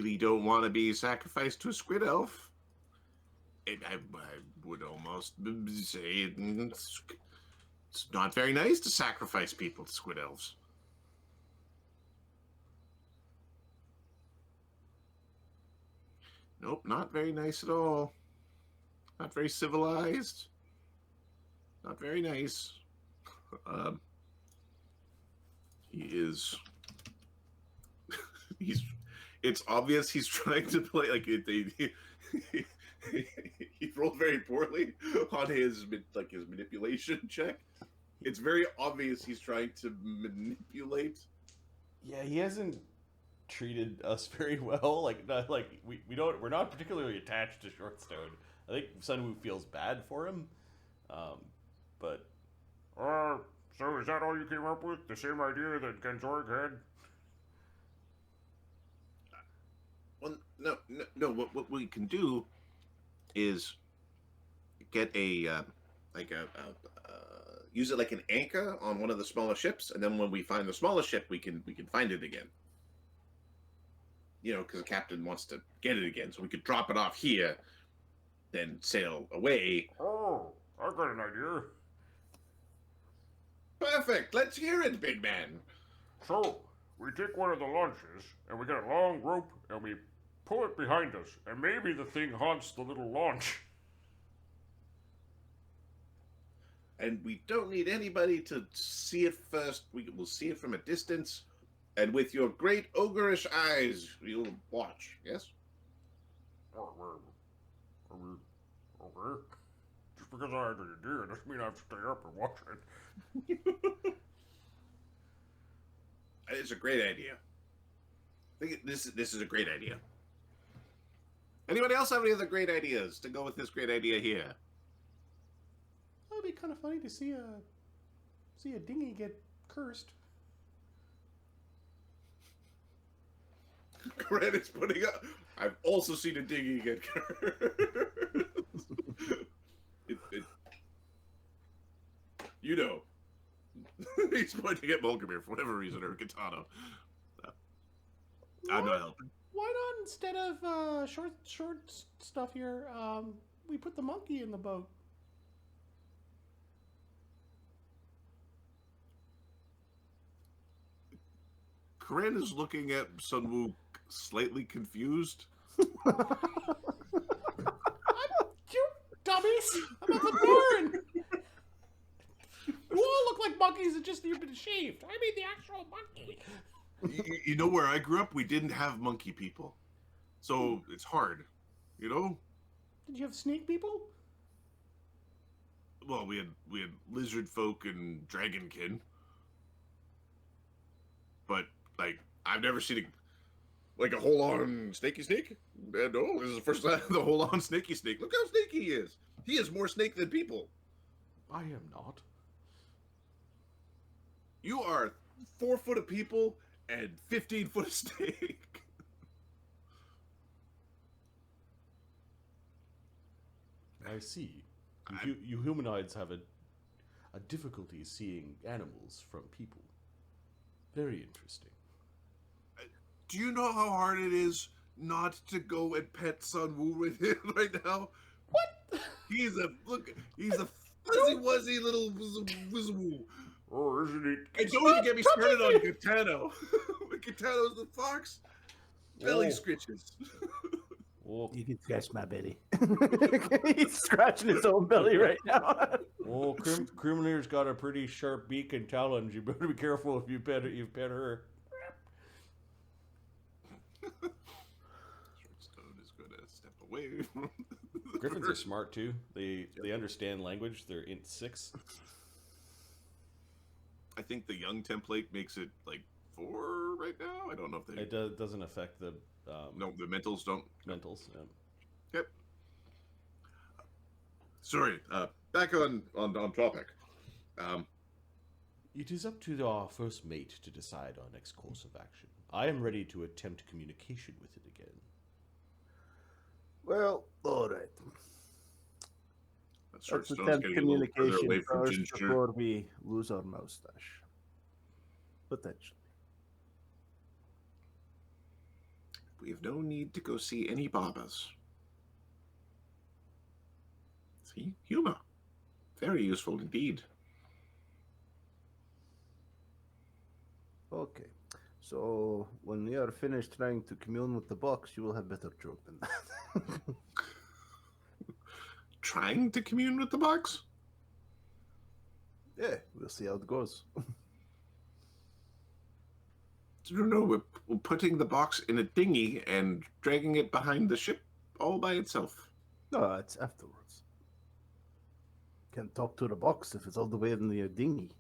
really don't want to be sacrificed to a squid elf, I would almost say it's not very nice to sacrifice people to squid elves. Nope, not very nice at all. Not very civilized. Not very nice. He is. He's. It's obvious he's trying to play like he rolled very poorly on his manipulation check. It's very obvious he's trying to manipulate. Yeah, he hasn't treated us very well. We're not particularly attached to Shortstone. I think Sunwoo feels bad for him, but. So is that all you came up with? The same idea that Genzorg had? Well, no. What we can do is get use it like an anchor on one of the smaller ships, and then when we find the smaller ship, we can find it again. You know, because the captain wants to get it again, so we could drop it off here, then sail away. Oh, I got an idea. Perfect. Let's hear it, big man. So, we take one of the launches, and we get a long rope, and we pull it behind us, and maybe the thing haunts the little launch. And we don't need anybody to see it first. We will see it from a distance, and with your great ogreish eyes, you'll watch. Yes. Okay. Just because I had an idea doesn't mean I have to stay up and watch it. It's a great idea. I think this is a great idea. Anybody else have any other great ideas to go with this great idea here? It'd be kind of funny to see a dinghy get cursed. Corinne is putting up. I've also seen a dinghy get cursed. You know. He's pointing at Volgamir for whatever reason, or Katana. I'm not helping. Why not, instead of short stuff here, we put the monkey in the boat? Corinne is looking at Sunwoo slightly confused. You dummies! I'm at the barn! You all look like monkeys that just you've been shaved. I mean the actual monkey. You know where I grew up, we didn't have monkey people. So it's hard, you know? Did you have snake people? Well, we had lizard folk and dragonkin. But like I've never seen a whole on snaky snake. No, this is the first time the whole on snaky snake. Look how snaky he is. He is more snake than people. I am not. You are 4 foot of people and 15 foot of snake. I see. You humanoids have a difficulty seeing animals from people. Very interesting. Do you know how hard it is not to go and pet Sunwoo with him right now? What? He's a fuzzy wuzzy little wizwoo. Oh, isn't it? And don't even get me started on Katano. Katano's the fox. Belly scritches. Oh. You can scratch my belly. He's scratching his own belly right now. Oh, Criminator's got a pretty sharp beak and talons. You better be careful if you pet her. Shortstone is going to step away from Griffins are smart too. They understand language. They're int 6. I think the young template makes it like 4 right now. I don't know if they. It doesn't affect the. No, the mentals don't. Mentals. Yeah. Yep. Sorry. Back on topic. It is up to our first mate to decide our next course of action. I am ready to attempt communication with it again. Well, all right. Let's Stone's attempt getting a little further away communication from first Jinshe. before we lose our mustache. Potentially. We have no need to go see any Babas. See? Humor. Very useful indeed. Okay. So when we are finished trying to commune with the box, you will have better joke than that. Trying to commune with the box? Yeah, we'll see how it goes. No, we're putting the box in a dinghy and dragging it behind the ship all by itself. No, it's afterwards. Can't talk to the box if it's all the way in the dinghy.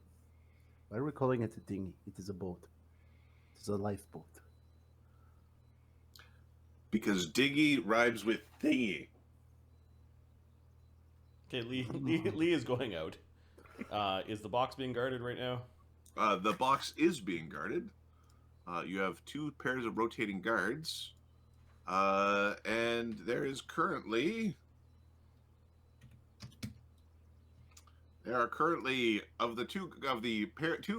Why are we calling it a dinghy? It is a boat. It is a lifeboat. Because dinghy rhymes with thingy. Okay, Lee is going out. Is the box being guarded right now? The box is being guarded. You have 2 pairs of rotating guards. And there is currently... There are currently, of the two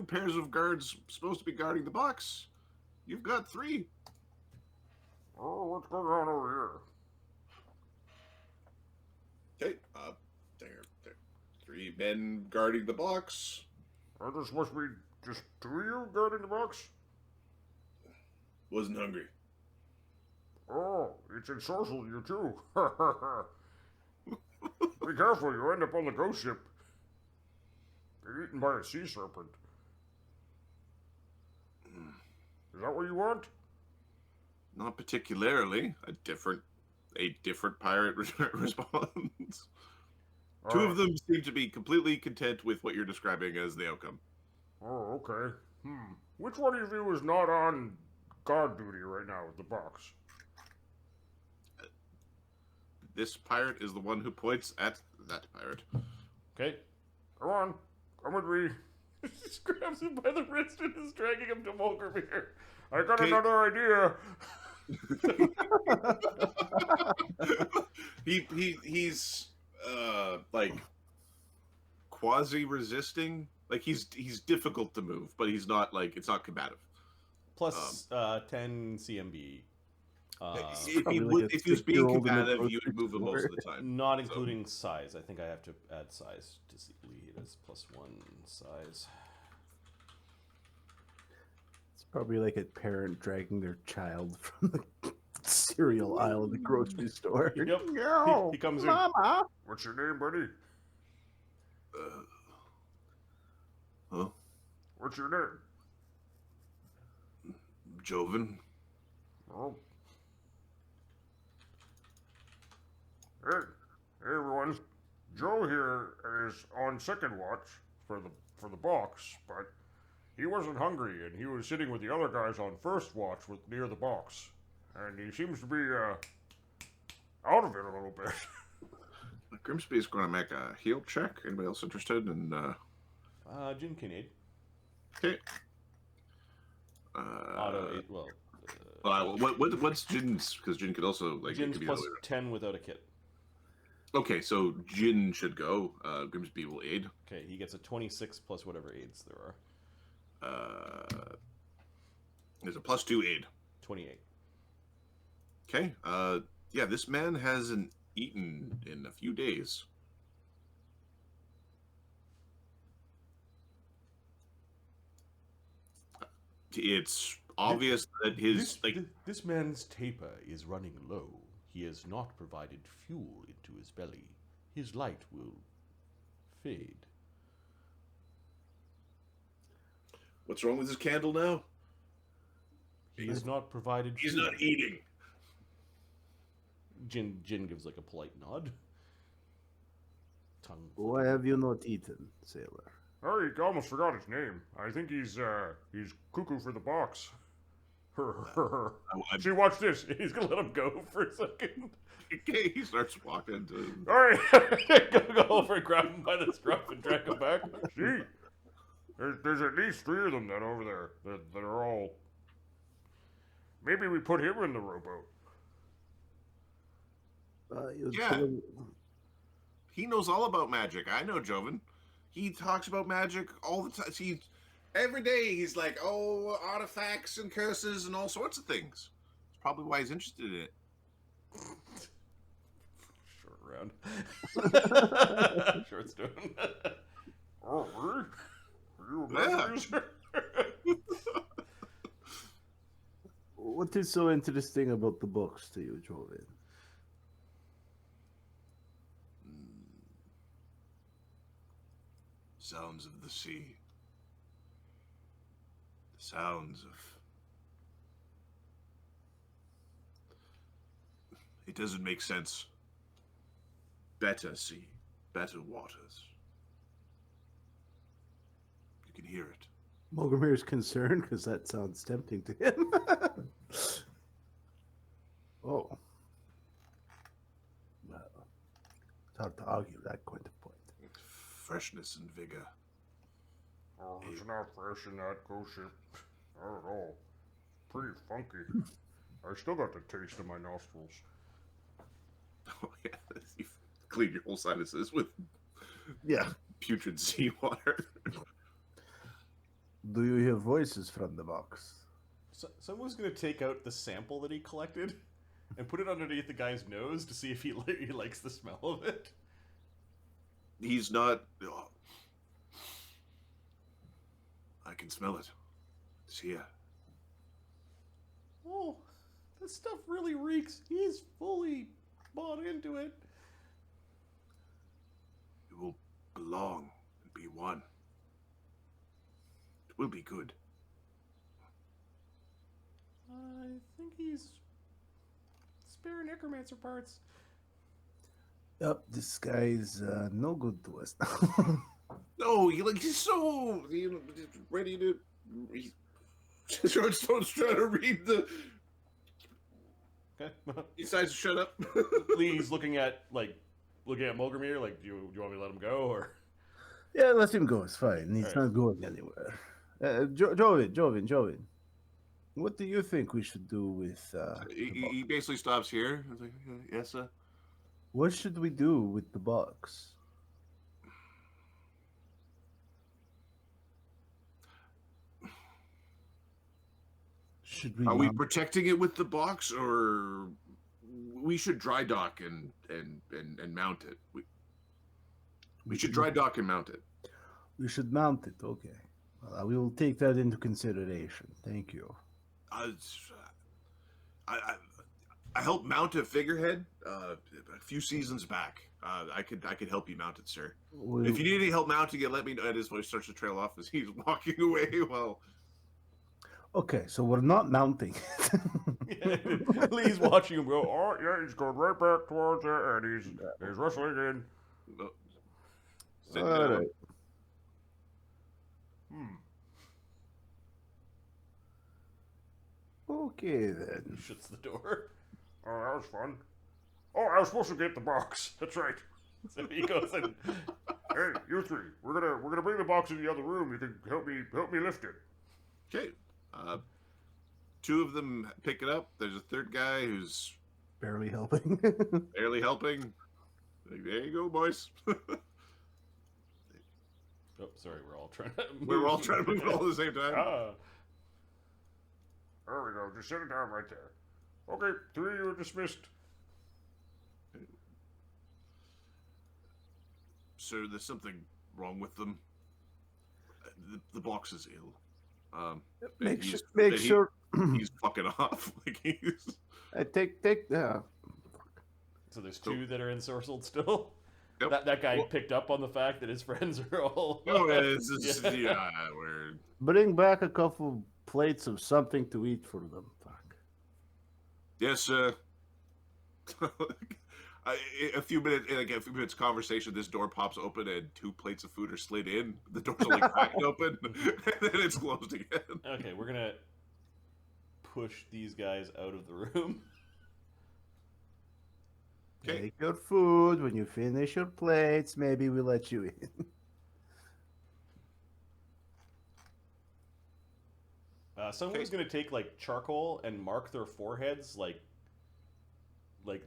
pairs of guards supposed to be guarding the box, you've got 3. Oh, what's going on over Okay, there. 3 men guarding the box. here? There must be just 2 of you guarding the box? Wasn't hungry. Oh, it's ensorcelled you too. Be careful, you end up on the ghost ship. Get eaten by a sea serpent. Is that what you want? Not particularly. A different pirate responds. 2 of them seem to be completely content with what you're describing as the outcome. Oh, okay. Which one of you is not on guard duty right now with the box? This pirate is the one who points at that pirate. Okay. Come on, come with me. Just grabs him by the wrist and is dragging him to Volkerbeer. I got Okay. another idea. He's like quasi resisting. Like he's difficult to move, but he's not like it's not combative. Plus 10 CMB. If he was being combative, you would move him most of the time. Not including size. I think I have to add size to see Lee. It is +1 size. It's probably like a parent dragging their child from the cereal aisle of the grocery store. Yep. No, He comes in. Mama. What's your name, buddy? Huh? What's your name? Joven. Oh. Hey, everyone. Joe here is on second watch for the box, but he wasn't hungry, and he was sitting with the other guys on first watch near the box, and he seems to be out of it a little bit. Grimsby is going to make a heal check. Anybody else interested in? Jin Kincaid. Okay. Auto 8. Well. What's Jin's? Because Jin could also like. Jin's it could be plus earlier. 10 without a kit. Okay, so Jin should go. Grimsby will aid. Okay, he gets a 26 plus whatever aids there are. There's a +2 aid. 28. Okay. Yeah, this man hasn't eaten in a few days. It's obvious that his This man's taper is running low. He has not provided fuel into his belly. His light will fade. What's wrong with his candle now? He has not provided He's fuel. not eating. Jin gives like a polite nod. Tongue. Why have you not eaten, sailor? Oh, he almost forgot his name. I think he's cuckoo for the box. See, watch this. He's gonna let him go for a second. Okay, he starts walking to. All right. go over and grab him by the scruff and drag him back. See, there's at least 3 of them that over there that are all. Maybe we put him in the rowboat. Yeah. He knows all about magic. I know Joven. He talks about magic all the time. Every day he's like, oh, artifacts and curses and all sorts of things. Probably why he's interested in it. Short round. Short stone. Oh, really? Are you a Yeah. magic user? What is so interesting about the books to you, Joven? Sounds of the sea. The sounds of... It doesn't make sense. Better sea, better waters. You can hear it. Mogramir's concerned because that sounds tempting to him. Oh. Well, it's hard to argue that kind of point. Freshness and vigor. Oh, it's not fresh in that ghost ship. Not at all. Pretty funky. I still got the taste in my nostrils. Oh yeah, you clean your whole sinuses with Yeah. putrid seawater. Do you hear voices from the box? So, someone's gonna take out the sample that he collected and put it underneath the guy's nose to see if he likes the smell of it. He's not... I can smell it. It's here. Oh, this stuff really reeks. He's fully bought into it. We will belong and be one. It will be good. I think he's spare necromancer parts. Yep, this guy's no good to us. No, he's so ready to. Shortstone's trying to read the. Okay. He decides to shut up. Please, looking at Mulgrimir, like, do you want me to let him go, or? Yeah, let him go. It's fine. He's Alright. not going anywhere. Joven. What do you think we should do with the He box? basically stops here. I was like, yes, sir. What should we do with the box? Should we? Are we mount- protecting it with the box, or we should dry dock and mount it? We should dry dock and mount it. We should mount it. Okay. Well, we will take that into consideration. Thank you. I helped mount a figurehead a few seasons back. I could help you mount it, sir. If you need any help mounting it, let me know. And his voice starts to trail off as he's walking away. Well, Okay, so we're not mounting. Please watching him go. Oh, yeah, he's going right back towards it, and he's wrestling in. sit All down. right. Okay then. He shuts the door. Oh, that was fun. Oh, I was supposed to get the box. That's right. So he goes and Hey, you three, we're gonna bring the box in the other room. You can help me lift it. Okay. Two of them pick it up. There's a third guy who's Barely helping. barely helping. Like, there you go, boys. oh, sorry, we're all trying to. We're all trying to move it all at the same time. Ah. There we go. Just sit it down right there. Okay, three of you are dismissed. Sir, there's something wrong with them. The box is ill. make he's- sure. Make that he- sure. He's fucking off. Like he's. Take. So there's two that are ensorcelled still. Yep. That guy Well- picked up on the fact that his friends are all. Oh, yeah, it's just, Yeah. yeah, we're. Bring back a couple plates of something to eat for them. Fuck. Yes, sir. A few minutes conversation, this door pops open and two plates of food are slid in. The door's only cracked open, and then it's closed again. Okay, we're gonna push these guys out of the room. Okay. Take your food. When you finish your plates, maybe we'll let you in. Someone's gonna take like charcoal and mark their foreheads like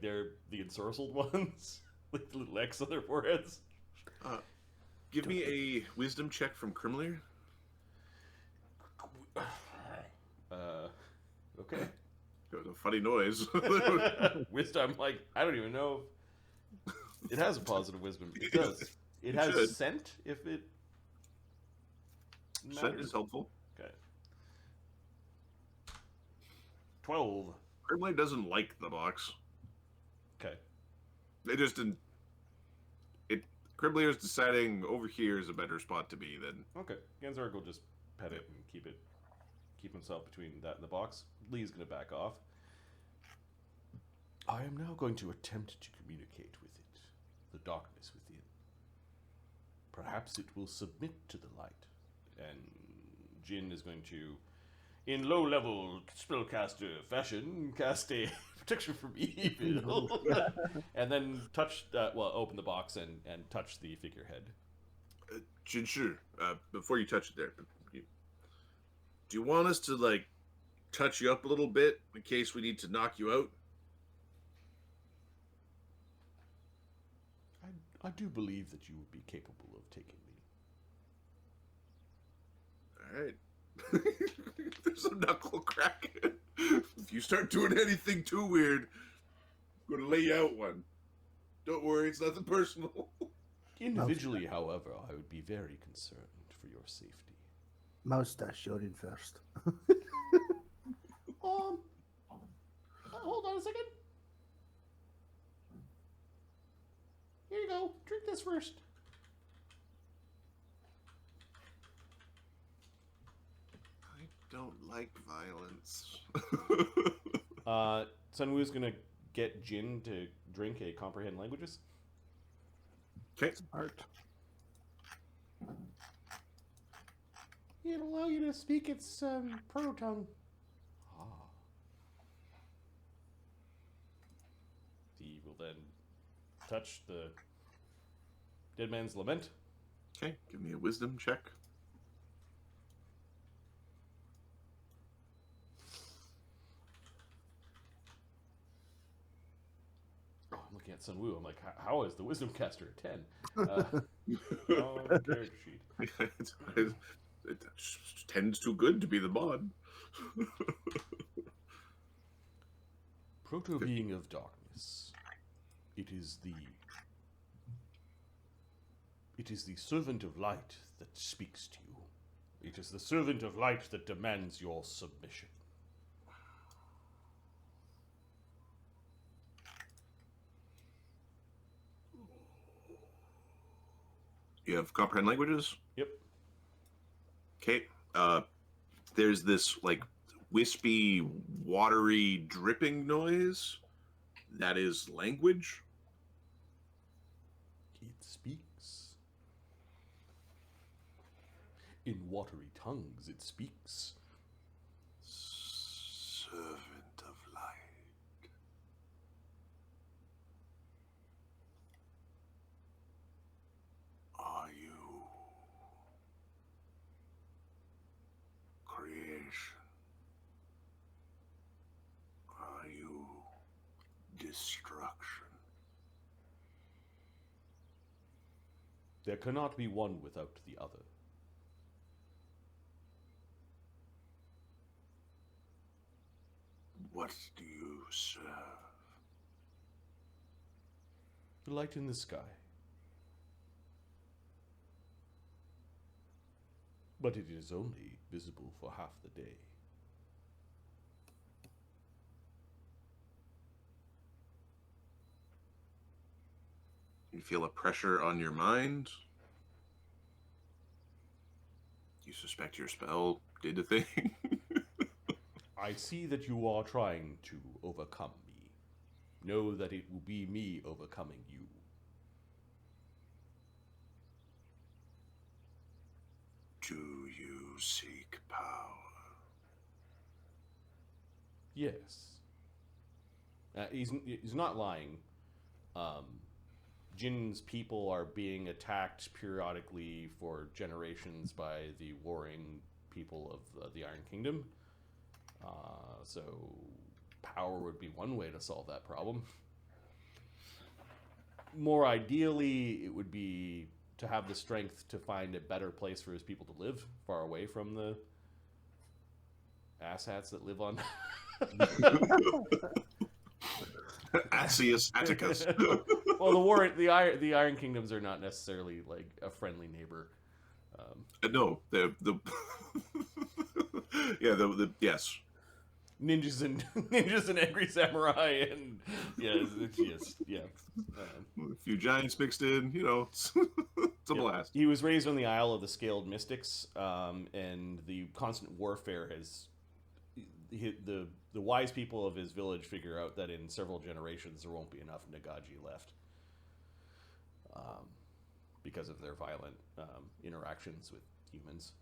they're the ensorcelled ones, like the little X on their foreheads. Give me a wisdom check from Crimler. Okay. It was a funny noise. Wisdom, like, I don't even know if it has a positive wisdom. It does. It It has should. scent if it Scent matters. is helpful. Okay. 12. Grimley doesn't like the box. Okay. They just didn't. Grimlear's deciding over here is a better spot to be than. Okay. Ganzarg will just pet it and keep himself between that and the box. Lee's going to back off. I am now going to attempt to communicate with it, the darkness within. Perhaps it will submit to the light. And Jin is going to, in low-level spellcaster fashion, cast a protection from evil. And then open the box and touch the figurehead. Jinshe, before you touch it there, do you want us to, like, touch you up a little bit in case we need to knock you out? I do believe that you would be capable of taking me. Alright. There's a knuckle crack. If you start doing anything too weird, I'm going to lay you out one. Don't worry, it's nothing personal. Individually, however, I would be very concerned for your safety. Moustache, you're in first. Hold on a second. Here you go. Drink this first. I don't like violence. Sunwoo's gonna get Jin to drink a comprehend languages. Okay. Art. It'll allow you to speak its proto-tongue. Ah. He will then touch the dead man's lament. Okay, give me a wisdom check. Oh, I'm looking at Sunwoo. I'm like, how is the wisdom caster a 10? Character sheet. It tends too good to be the mod. Proto-being of darkness. It is the servant of light that speaks to you. It is the servant of light that demands your submission. You have comprehend languages? Yep. Okay. There's this, like, wispy, watery, dripping noise. That is language. It speaks. In watery tongues it speaks. Servant of light. Are you creation? Are you destruction? There cannot be one without the other. What do you serve? The light in the sky. But it is only visible for half the day. You feel a pressure on your mind. You suspect your spell did a thing. I see that you are trying to overcome me. Know that it will be me overcoming you. Do you seek power? Yes. He's not lying. Jin's people are being attacked periodically for generations by the warring people of the Iron Kingdom. So power would be one way to solve that problem. More ideally, it would be to have the strength to find a better place for his people to live, far away from the asshats that live on Asius Atticus. Well, the Iron Kingdoms are not necessarily like a friendly neighbor. No, the yeah, yes. Ninjas and angry samurai and yeah. A few giants mixed in, it's, it's a blast. He was raised on the Isle of the Scaled Mystics, and the constant warfare has the wise people of his village figure out that in several generations there won't be enough Nagaji left, because of their violent interactions with humans.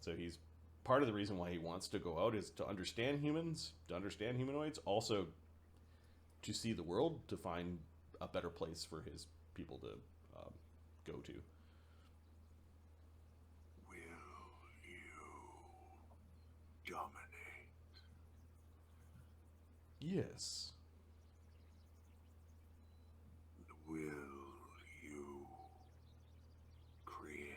So he's part of the reason why he wants to go out is to understand humans, to understand humanoids, also to see the world, to find a better place for his people to go to. Will you dominate? Yes. Will you create?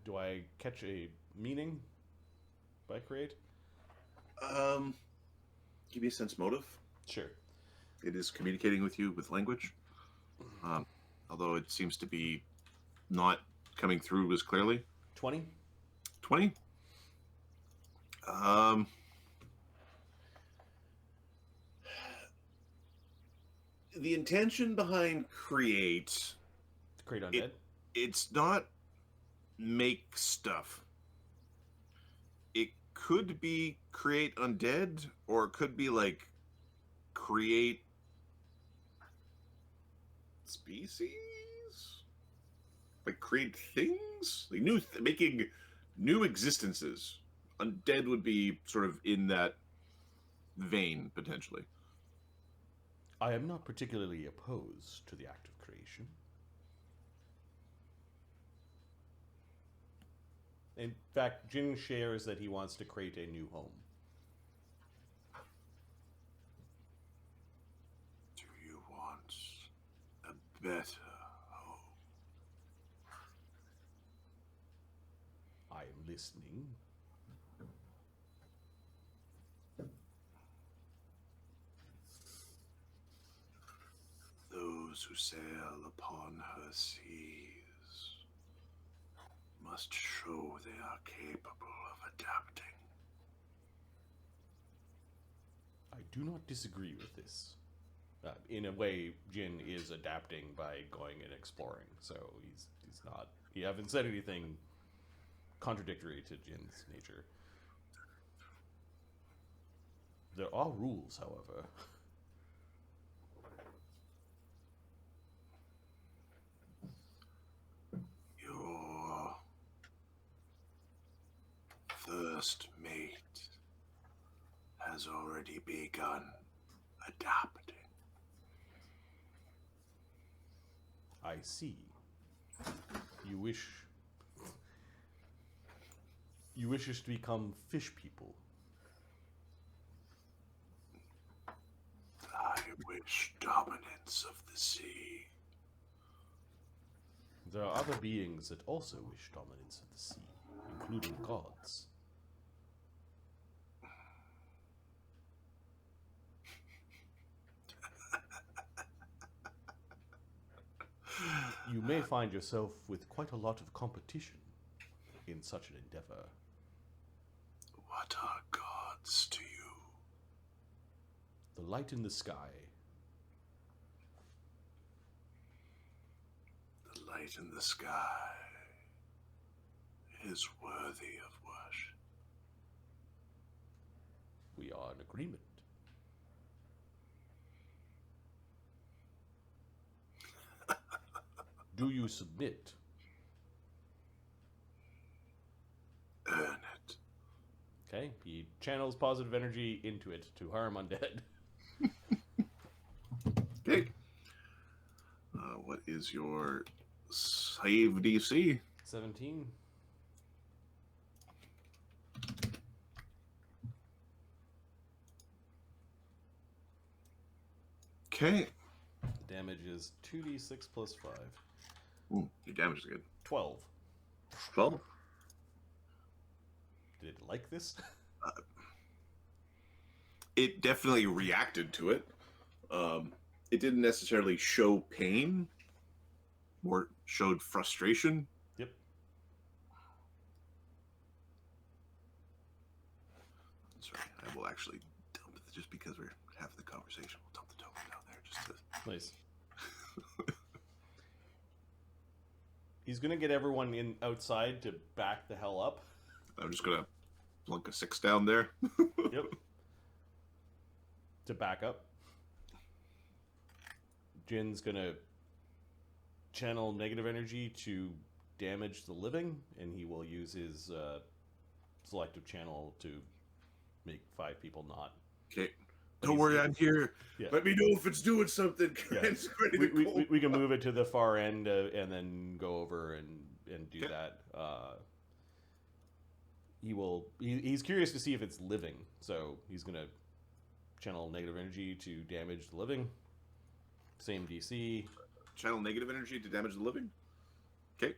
Do I catch a meaning by create? Give you a sense motive. Sure. It is communicating with you with language, although it seems to be not coming through as clearly. 20? 20? The intention behind create, Create undead? it's not make stuff. It could be create undead, or it could be like create species, like create things, like making new existences. Undead would be sort of in that vein potentially. I am not particularly opposed to the act of creation. In fact, Jin shares that he wants to create a new home. Do you want a better home? I am listening. Those who sail upon her seas must show they are capable of adapting. I do not disagree with this. In a way, Jin is adapting by going and exploring, so he's not. You haven't said anything contradictory to Jin's nature. There are rules, however. Your first mate has already begun adapting. I see. You wish us to become fish people. I wish dominance of the sea. There are other beings that also wish dominance of the sea, including gods. You may find yourself with quite a lot of competition in such an endeavor. What are gods to you? The light in the sky. The light in the sky is worthy of worship. We are in agreement. Do you submit? Earn it. Okay, he channels positive energy into it to harm undead. Okay. What is your save DC? 17. Okay. The damage is 2d6 plus 5. Ooh, your damage is good. 12. 12? like this? It definitely reacted to it. It didn't necessarily show pain, more showed frustration. Yep. Sorry, I will actually dump it just because we're having the conversation. We'll dump the token down there just to... Nice. He's gonna get everyone in outside to back the hell up. I'm just gonna plunk a 6 down there. Yep. To back up. Jin's gonna channel negative energy to damage the living, and he will use his selective channel to make 5 people not. Okay. Don't worry, I'm here. Yeah. Let me know if it's doing something. Yeah. It's ready to We can move it to the far end and then go over and do that. He's curious to see if it's living, so he's gonna channel negative energy to damage the living. Same DC. Channel negative energy to damage the living. Okay.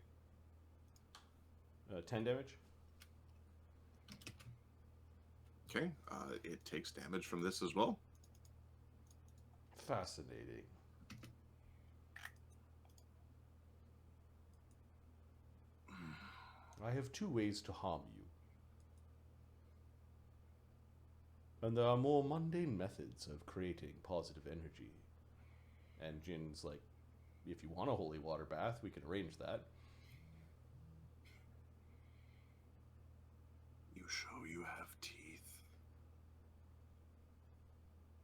10 damage. Okay. It takes damage from this as well. Fascinating. I have 2 ways to harm you. And there are more mundane methods of creating positive energy. And Jin's like, if you want a holy water bath, we can arrange that. You show you have teeth.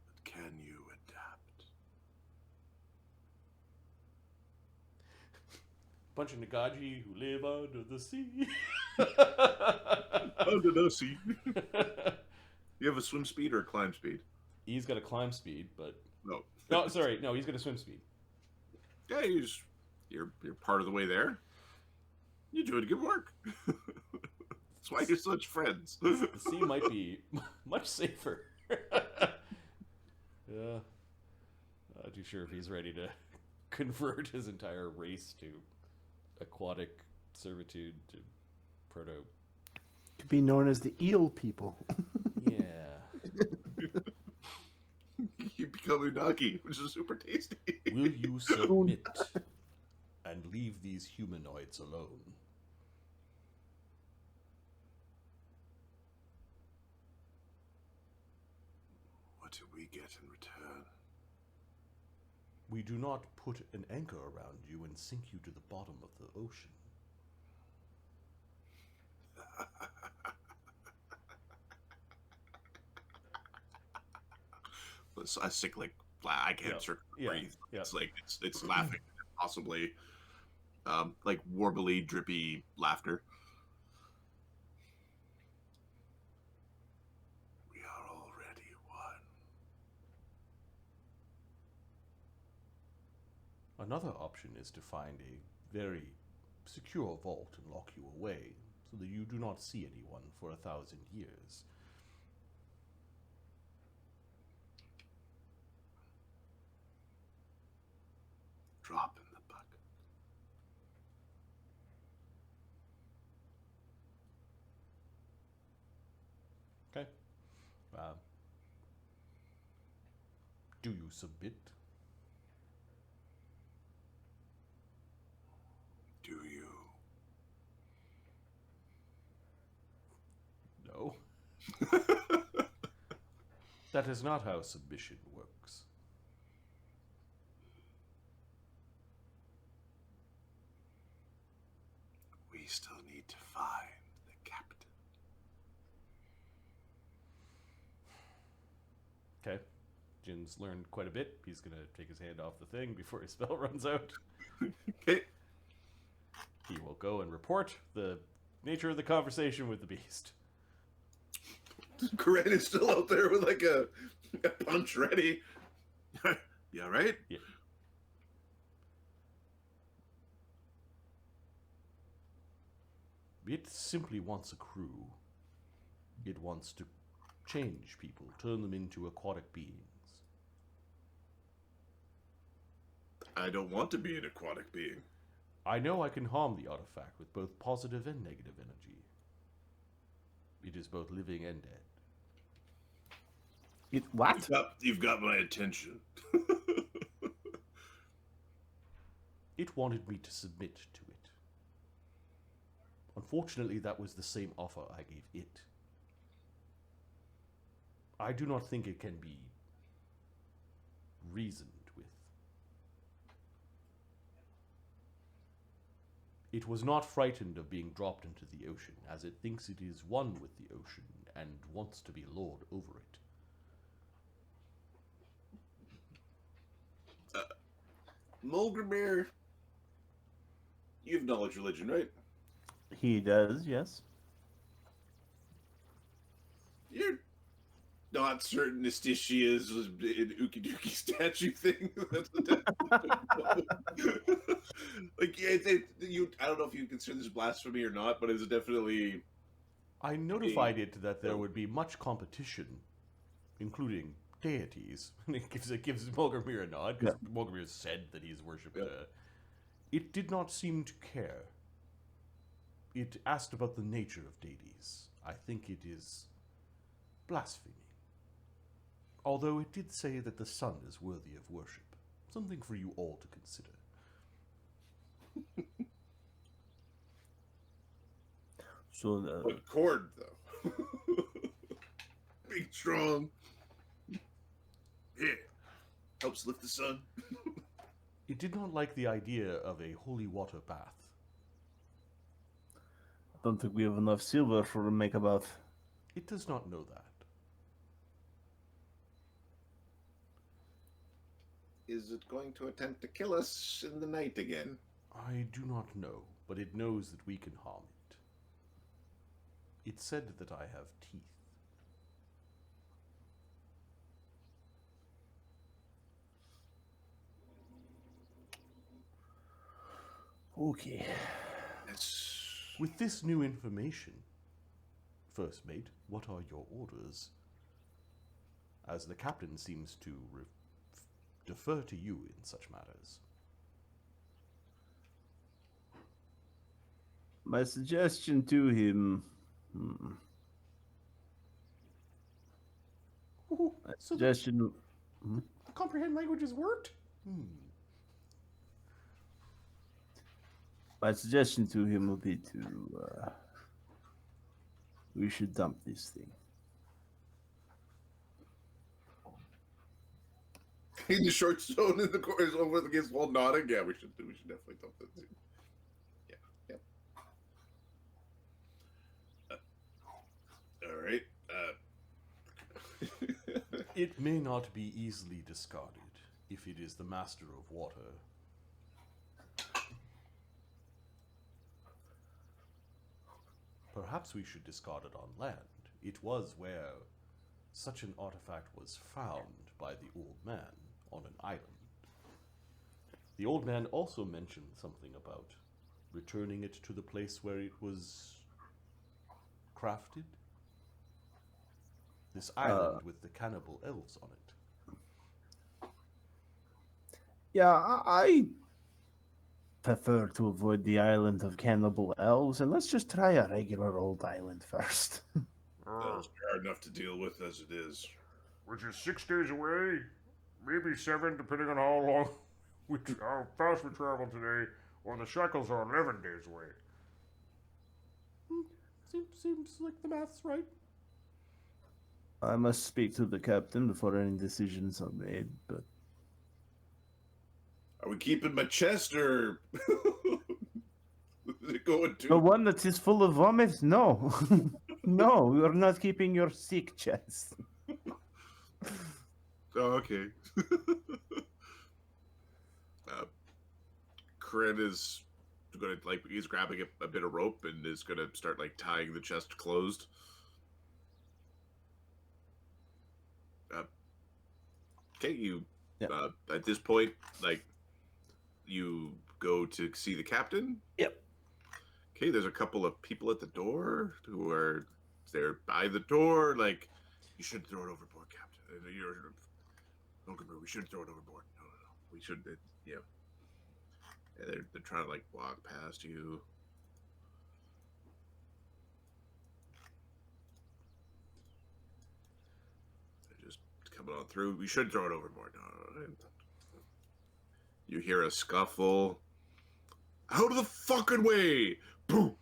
But can you adapt? Bunch of Nagaji who live under the sea. Under the sea. You have a swim speed or a climb speed? He's got a climb speed, but... No. No, sorry. No, he's got a swim speed. Yeah, you're part of the way there. You're doing good work. That's why you're such friends. The sea might be much safer. Yeah. Not too sure if he's ready to convert his entire race to aquatic servitude to proto. To be known as the eel people. Yeah. You become unagi, which is super tasty. Will you submit and leave these humanoids alone? What do we get in return? We do not put an anchor around you and sink you to the bottom of the ocean. I sick like I can't breathe. Yeah. It's like it's laughing, possibly like warbly, drippy laughter. We are already one. Another option is to find a very secure vault and lock you away so that you do not see anyone for 1,000 years. Drop in the bucket. Okay. Do you submit? Do you? No. That is not how submission works. We still need to find the captain. Okay. Jin's learned quite a bit. He's going to take his hand off the thing before his spell runs out. Okay. He will go and report the nature of the conversation with the beast. Corinne is still out there with like a punch ready. You all right? Yeah. It simply wants a crew. It wants to change people, turn them into aquatic beings. I don't want to be an aquatic being. I know I can harm the artifact with both positive and negative energy. It is both living and dead. It what? You've got my attention. It wanted me to submit to it. Unfortunately, that was the same offer I gave it. I do not think it can be reasoned with. It was not frightened of being dropped into the ocean, as it thinks it is one with the ocean and wants to be lord over it. Mulgrimir, you have knowledge religion, right? He does, yes. You're not certain Astitia's was an Ookie Dookie statue thing. Like, yeah, I don't know if you consider this blasphemy or not, but it's definitely. I notified it that there would be much competition, including deities. And it gives Mulgrimir a nod, because Mulgrimir said that he's worshipped. It did not seem to care. It asked about the nature of deities. I think it is blasphemy. Although it did say that the sun is worthy of worship. Something for you all to consider. So But cord, though. Big, strong. Yeah. Helps lift the sun. It did not like the idea of a holy water bath. I don't think we have enough silver for a make a bath. It does not know that. Is it going to attempt to kill us in the night again? I do not know, but it knows that we can harm it. It said that I have teeth. Okay. That's... With this new information, First Mate, what are your orders? As the captain seems to defer to you in such matters. My suggestion to him. Ooh, My so suggestion. comprehend languages worked? My suggestion to him would be to. We should dump this thing. In the short stone in the corner over against wall nodding. Yeah, we should definitely dump that too. Yeah. All right. It may not be easily discarded if it is the master of water. Perhaps we should discard it on land. It was where such an artifact was found by the old man on an island. The old man also mentioned something about returning it to the place where it was crafted. This island with the cannibal elves on it. Yeah, I prefer to avoid the island of cannibal elves, and let's just try a regular old island first. Those are enough to deal with as it is. Which is 6 days away, maybe 7, depending on how fast we travel today, or the shackles are 11 days away. Seems like the math's right. I must speak to the captain before any decisions are made, but Are we keeping my chest or is it going to the one that is full of vomit? No. No, you are not keeping your sick chest. Oh, okay. Kren is gonna he's grabbing a bit of rope and is gonna start tying the chest closed. Okay, you at this point you go to see the captain. Yep. Okay, there's a couple of people at the door who are there by the door. You shouldn't throw it overboard, Captain. We shouldn't throw it overboard. No. We should. Yeah. They're trying to walk past you. coming on through. We should throw it overboard. No. You hear a scuffle. Out of the fucking way! Boom!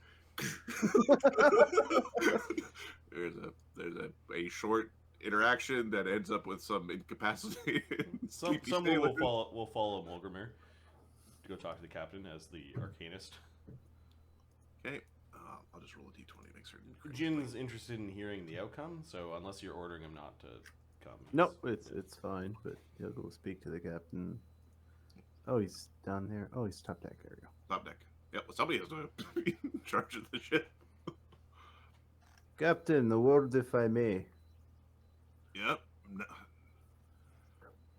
there's a short interaction that ends up with some incapacitated. Some will follow Mulgrimir to go talk to the captain as the arcanist. Okay, I'll just roll a d20, make certain. Jin's interested in hearing the outcome, so unless you're ordering him not to come. No, it's fine, but he'll go speak to the captain. Oh, he's down there. Oh, he's top deck area. Top deck. Yep, well, somebody has to be in charge of the ship. Captain, a word if I may. Yep. No.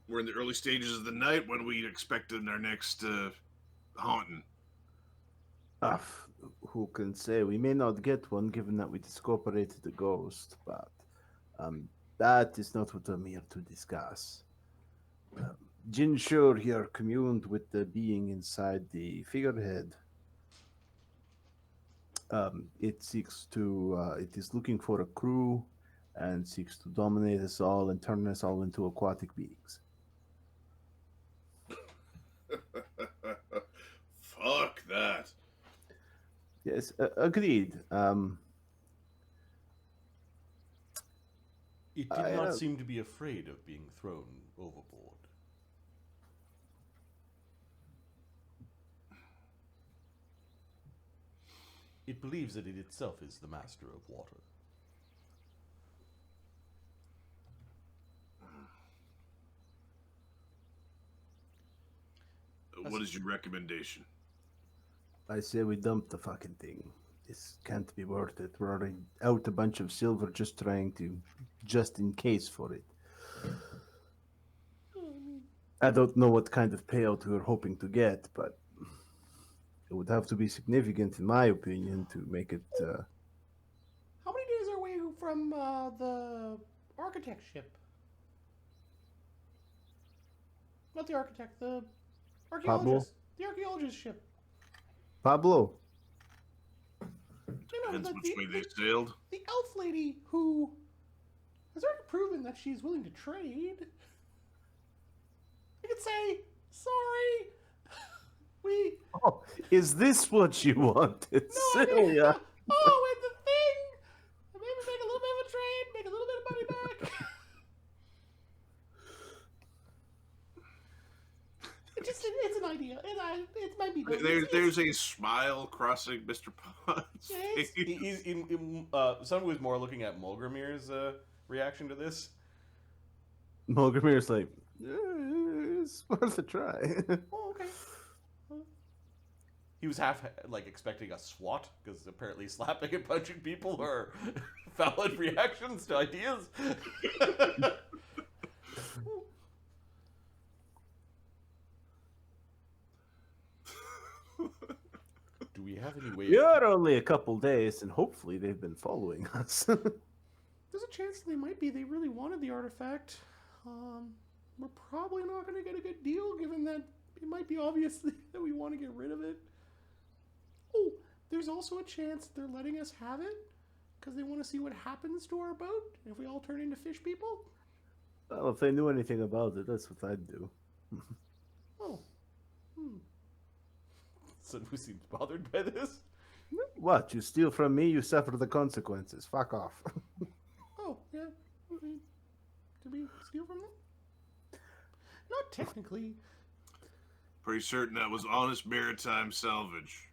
We're in the early stages of the night when we expected our next haunting. Who can say? We may not get one given that we discovered the ghost, but that is not what I'm here to discuss. Jinshe here communed with the being inside the figurehead. It is looking for a crew and seeks to dominate us all and turn us all into aquatic beings. Fuck that. Yes, agreed. It did not seem to be afraid of being thrown overboard. It believes that it itself is the master of water. What is your recommendation? I say we dump the fucking thing. This can't be worth it. We're already out a bunch of silver just in case for it. I don't know what kind of payout we were hoping to get, but it would have to be significant, in my opinion, to make it. How many days are we from the architect ship? Not the architect, the archaeologist. Pablo? The archaeologist ship. Pablo, You know, Depends which way they sailed. the elf lady who has already proven that she's willing to trade. I could say, sorry, we... is this what you wanted, No, I mean, Celia? oh, and the thing! Maybe make a little bit of a trade, make a little bit of money back. It's an idea. It might be good. There's a smile crossing Mr. Pond's Yeah, face. Someone was more looking at Mulgrimir's reaction to this. Mulgrimir's like, it's worth a try. Oh, okay. He was half expecting a SWAT because apparently slapping and punching people are valid reactions to ideas. Do we have any way? You're only a couple days, and hopefully they've been following us. There's a chance they might be. They really wanted the artifact. We're probably not going to get a good deal, given that it might be obvious that we want to get rid of it. Oh, there's also a chance they're letting us have it because they want to see what happens to our boat if we all turn into fish people. Well, if they knew anything about it, that's what I'd do. Oh. Someone who seems bothered by this. What? You steal from me, you suffer the consequences. Fuck off. Oh, yeah. Did we steal from them? Not technically. Pretty certain that was honest maritime salvage.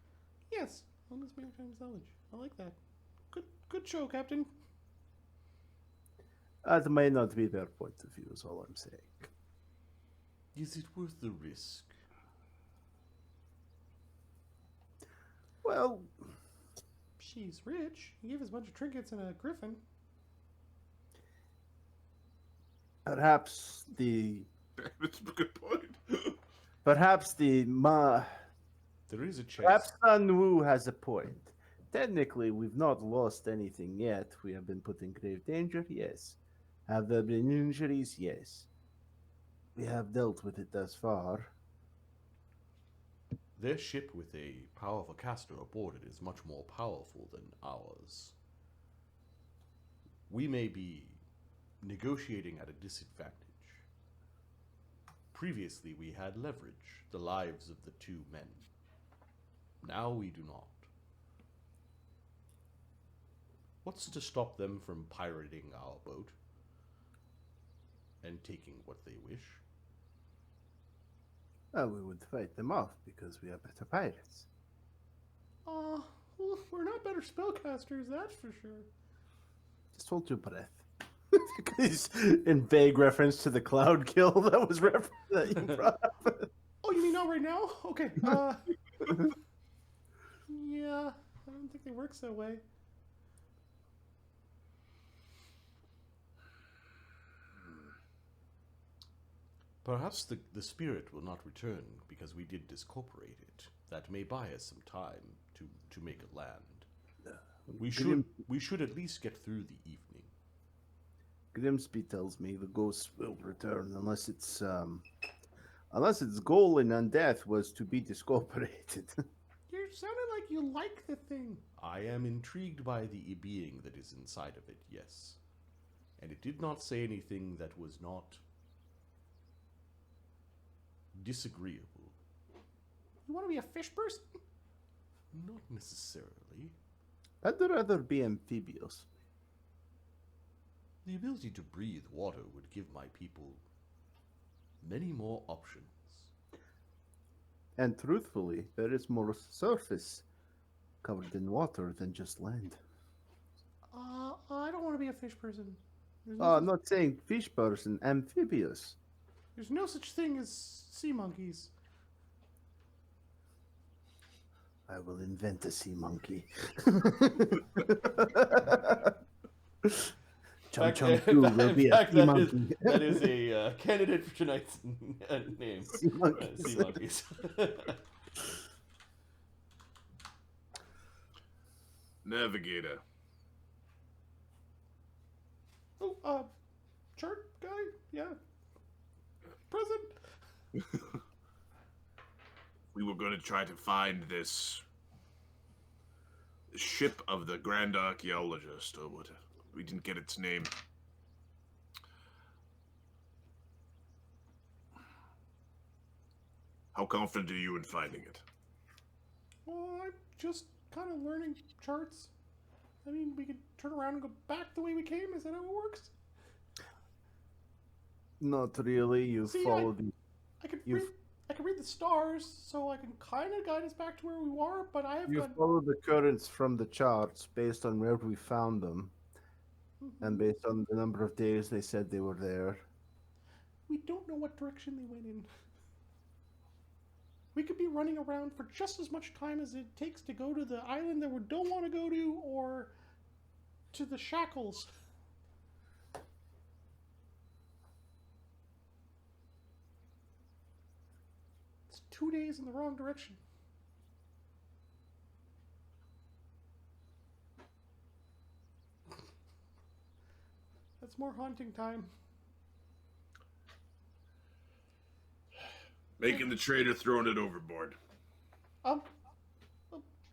Yes. On this maritime salvage. I like that. Good show, Captain. That may not be their point of view, is all I'm saying. Is it worth the risk? Well, She's rich. He gave us a bunch of trinkets and a griffin. perhaps the That's a good point. perhaps the There is a chance. perhaps Sun Wu has a point. Technically, we've not lost anything yet. We have been put in grave danger, yes. Have there been injuries? Yes. We have dealt with it thus far. Their ship with a powerful caster aboard it is much more powerful than ours. We may be negotiating at a disadvantage. Previously, we had leverage, the lives of the two men. Now we do not. What's to stop them from pirating our boat and taking what they wish? Well, we would fight them off because we are better pirates. Well, we're not better spellcasters, that's for sure. Just hold your breath. Because in vague reference to the cloud kill that was that you brought up. Oh, you mean not right now? Okay. Yeah, I don't think they work that way. Perhaps the spirit will not return because we did discorporate it. That may buy us some time to make it land. We should at least get through the evening. Grimsby tells me the ghosts will return unless its goal in undeath was to be discorporated. You sounded like you like the thing. I am intrigued by the being that is inside of it, yes. And it did not say anything that was not disagreeable. You want to be a fish person? Not necessarily. I'd rather be amphibious. The ability to breathe water would give my people many more options. And truthfully, there is more surface covered in water than just land. I don't want to be a fish person. I'm not saying fish person, amphibious. There's no such thing as sea monkeys. I will invent a sea monkey. Chum Chum 2 will be a sea monkey. That is a candidate for tonight's name. Sea monkeys. Sea monkeys. Navigator. Oh, chart guy? Yeah. Present? We were going to try to find this ship of the Grand Archaeologist, or what? We didn't get its name. How confident are you in finding it? Well, I'm just kind of learning charts. I mean, we could turn around and go back the way we came. Is that how it works? Not really. You See, follow the. I could read the stars, so I can kind of guide us back to where we were, but I have You got... follow the currents from the charts based on where we found them, and based on the number of days they said they were there. We don't know what direction they went in. We could be running around for just as much time as it takes to go to the island that we don't want to go to, or to the shackles. It's 2 days in the wrong direction. That's more haunting time. Making the trade or throwing it overboard?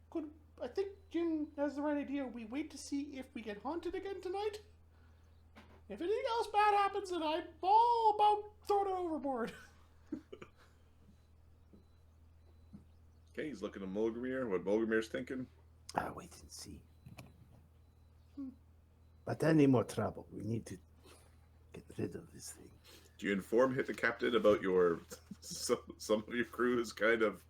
Could I think Jin has the right idea. We wait to see if we get haunted again tonight. If anything else bad happens, then I'm all about throwing it overboard. Okay, he's looking at Mulgrimir. What Mulgrimir's thinking? Wait and see. But any more trouble, we need to get rid of this thing. Do you inform the captain about your some of your crew is kind of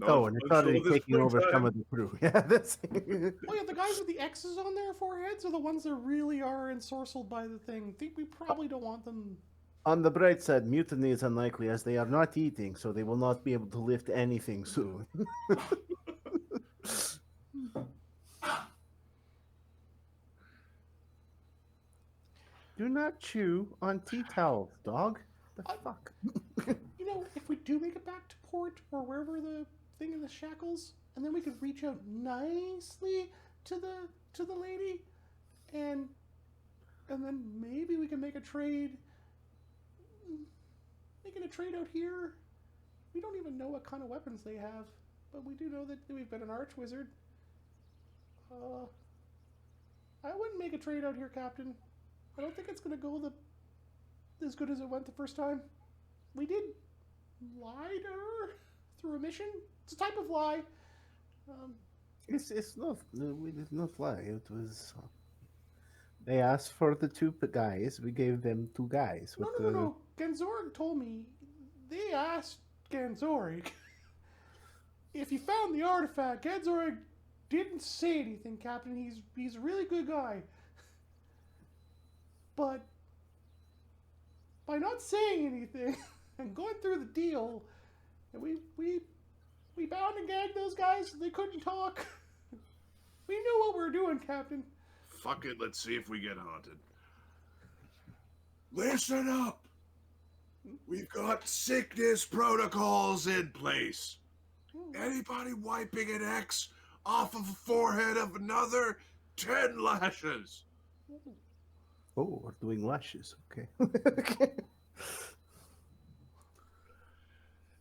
Oh, and it's already taking over some of the crew. Yeah, that's. Oh yeah, the guys with the X's on their foreheads are the ones that really are ensorcelled by the thing. I think we probably don't want them. On the bright side, mutiny is unlikely as they are not eating, so they will not be able to lift anything soon. Do not chew on tea towels, dog. The fuck? You know, if we do make it back to port or wherever the thing in the shackles, and then we could reach out nicely to the lady, and then maybe we can make a trade. Making a trade out here. We don't even know what kind of weapons they have, but we do know that we've been an arch wizard. I wouldn't make a trade out here, Captain. I don't think it's gonna go as good as it went the first time. We did lie to her through a mission. It's a type of lie. It's not. No, we did not lie. It was. They asked for the two guys. We gave them two guys. No. Ganzorig told me they asked Ganzorig if he found the artifact. Ganzorig didn't say anything, Captain. He's a really good guy. But by not saying anything and going through the deal, we bound and gagged those guys so they couldn't talk. We knew what we were doing, Captain. Fuck it, let's see if we get haunted. Listen up! We've got sickness protocols in place. Anybody wiping an X off of the forehead of another, 10 lashes. Oh, we're doing lashes. Okay.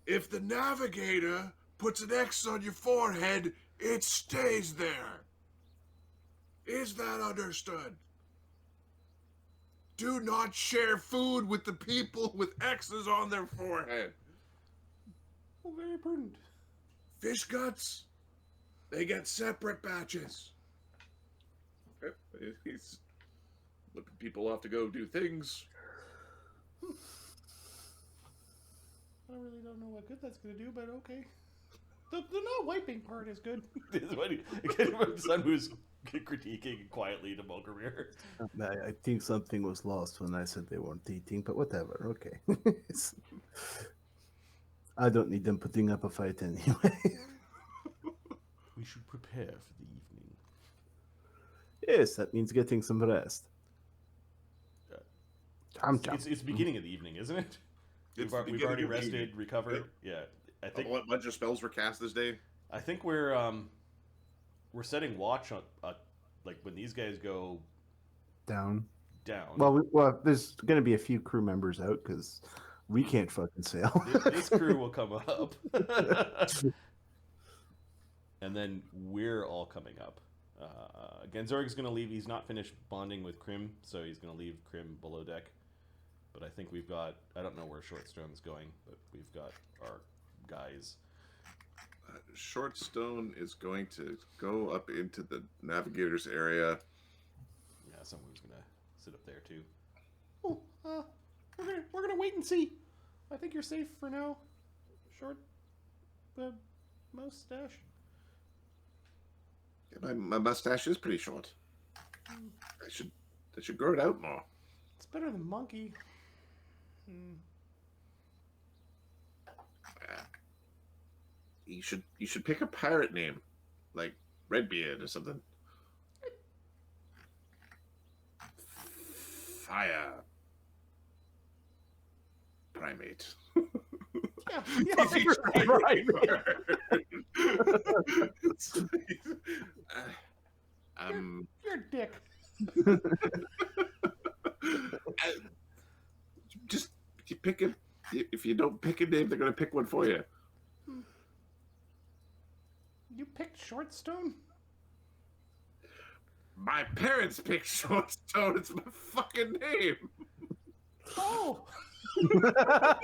If the navigator puts an X on your forehead, it stays there. Is that understood? Do not share food with the people with X's on their forehead. Oh, very prudent. Fish guts, they get separate batches. He's looking people off to go do things. I really don't know what good that's going to do, but okay. The not wiping part is good. Son who's critiquing quietly to Mulgrimir. I think something was lost when I said they weren't eating, but whatever. Okay. I don't need them putting up a fight anyway. We should prepare for the evening. Yes, that means getting some rest. It's the beginning of the evening, isn't it? We've already beginning of the rested, evening. recovered. Yeah, I think. What bunch of spells were cast this day? I think we're setting watch on like when these guys go Down. down. Well, there's going to be a few crew members out because we can't fucking sail. This crew will come up, and then we're all coming up. Genzorg's going to leave. He's not finished bonding with Krim, so he's going to leave Krim below deck. But I think we've got, I don't know where Shortstone's going, but we've got our guys. Shortstone is going to go up into the navigator's area. Yeah, someone's going to sit up there too. Oh, we're gonna wait and see. I think you're safe for now. Short, mustache. Yeah, my mustache is pretty short. I should grow it out more. It's better than monkey. You should pick a pirate name, like Redbeard or something. Fire primate. Yeah. Right. You're a dick. Just you pick a. If you don't pick a name, they're gonna pick one for you. You picked Shortstone? My parents picked Shortstone. It's my fucking name. Oh. I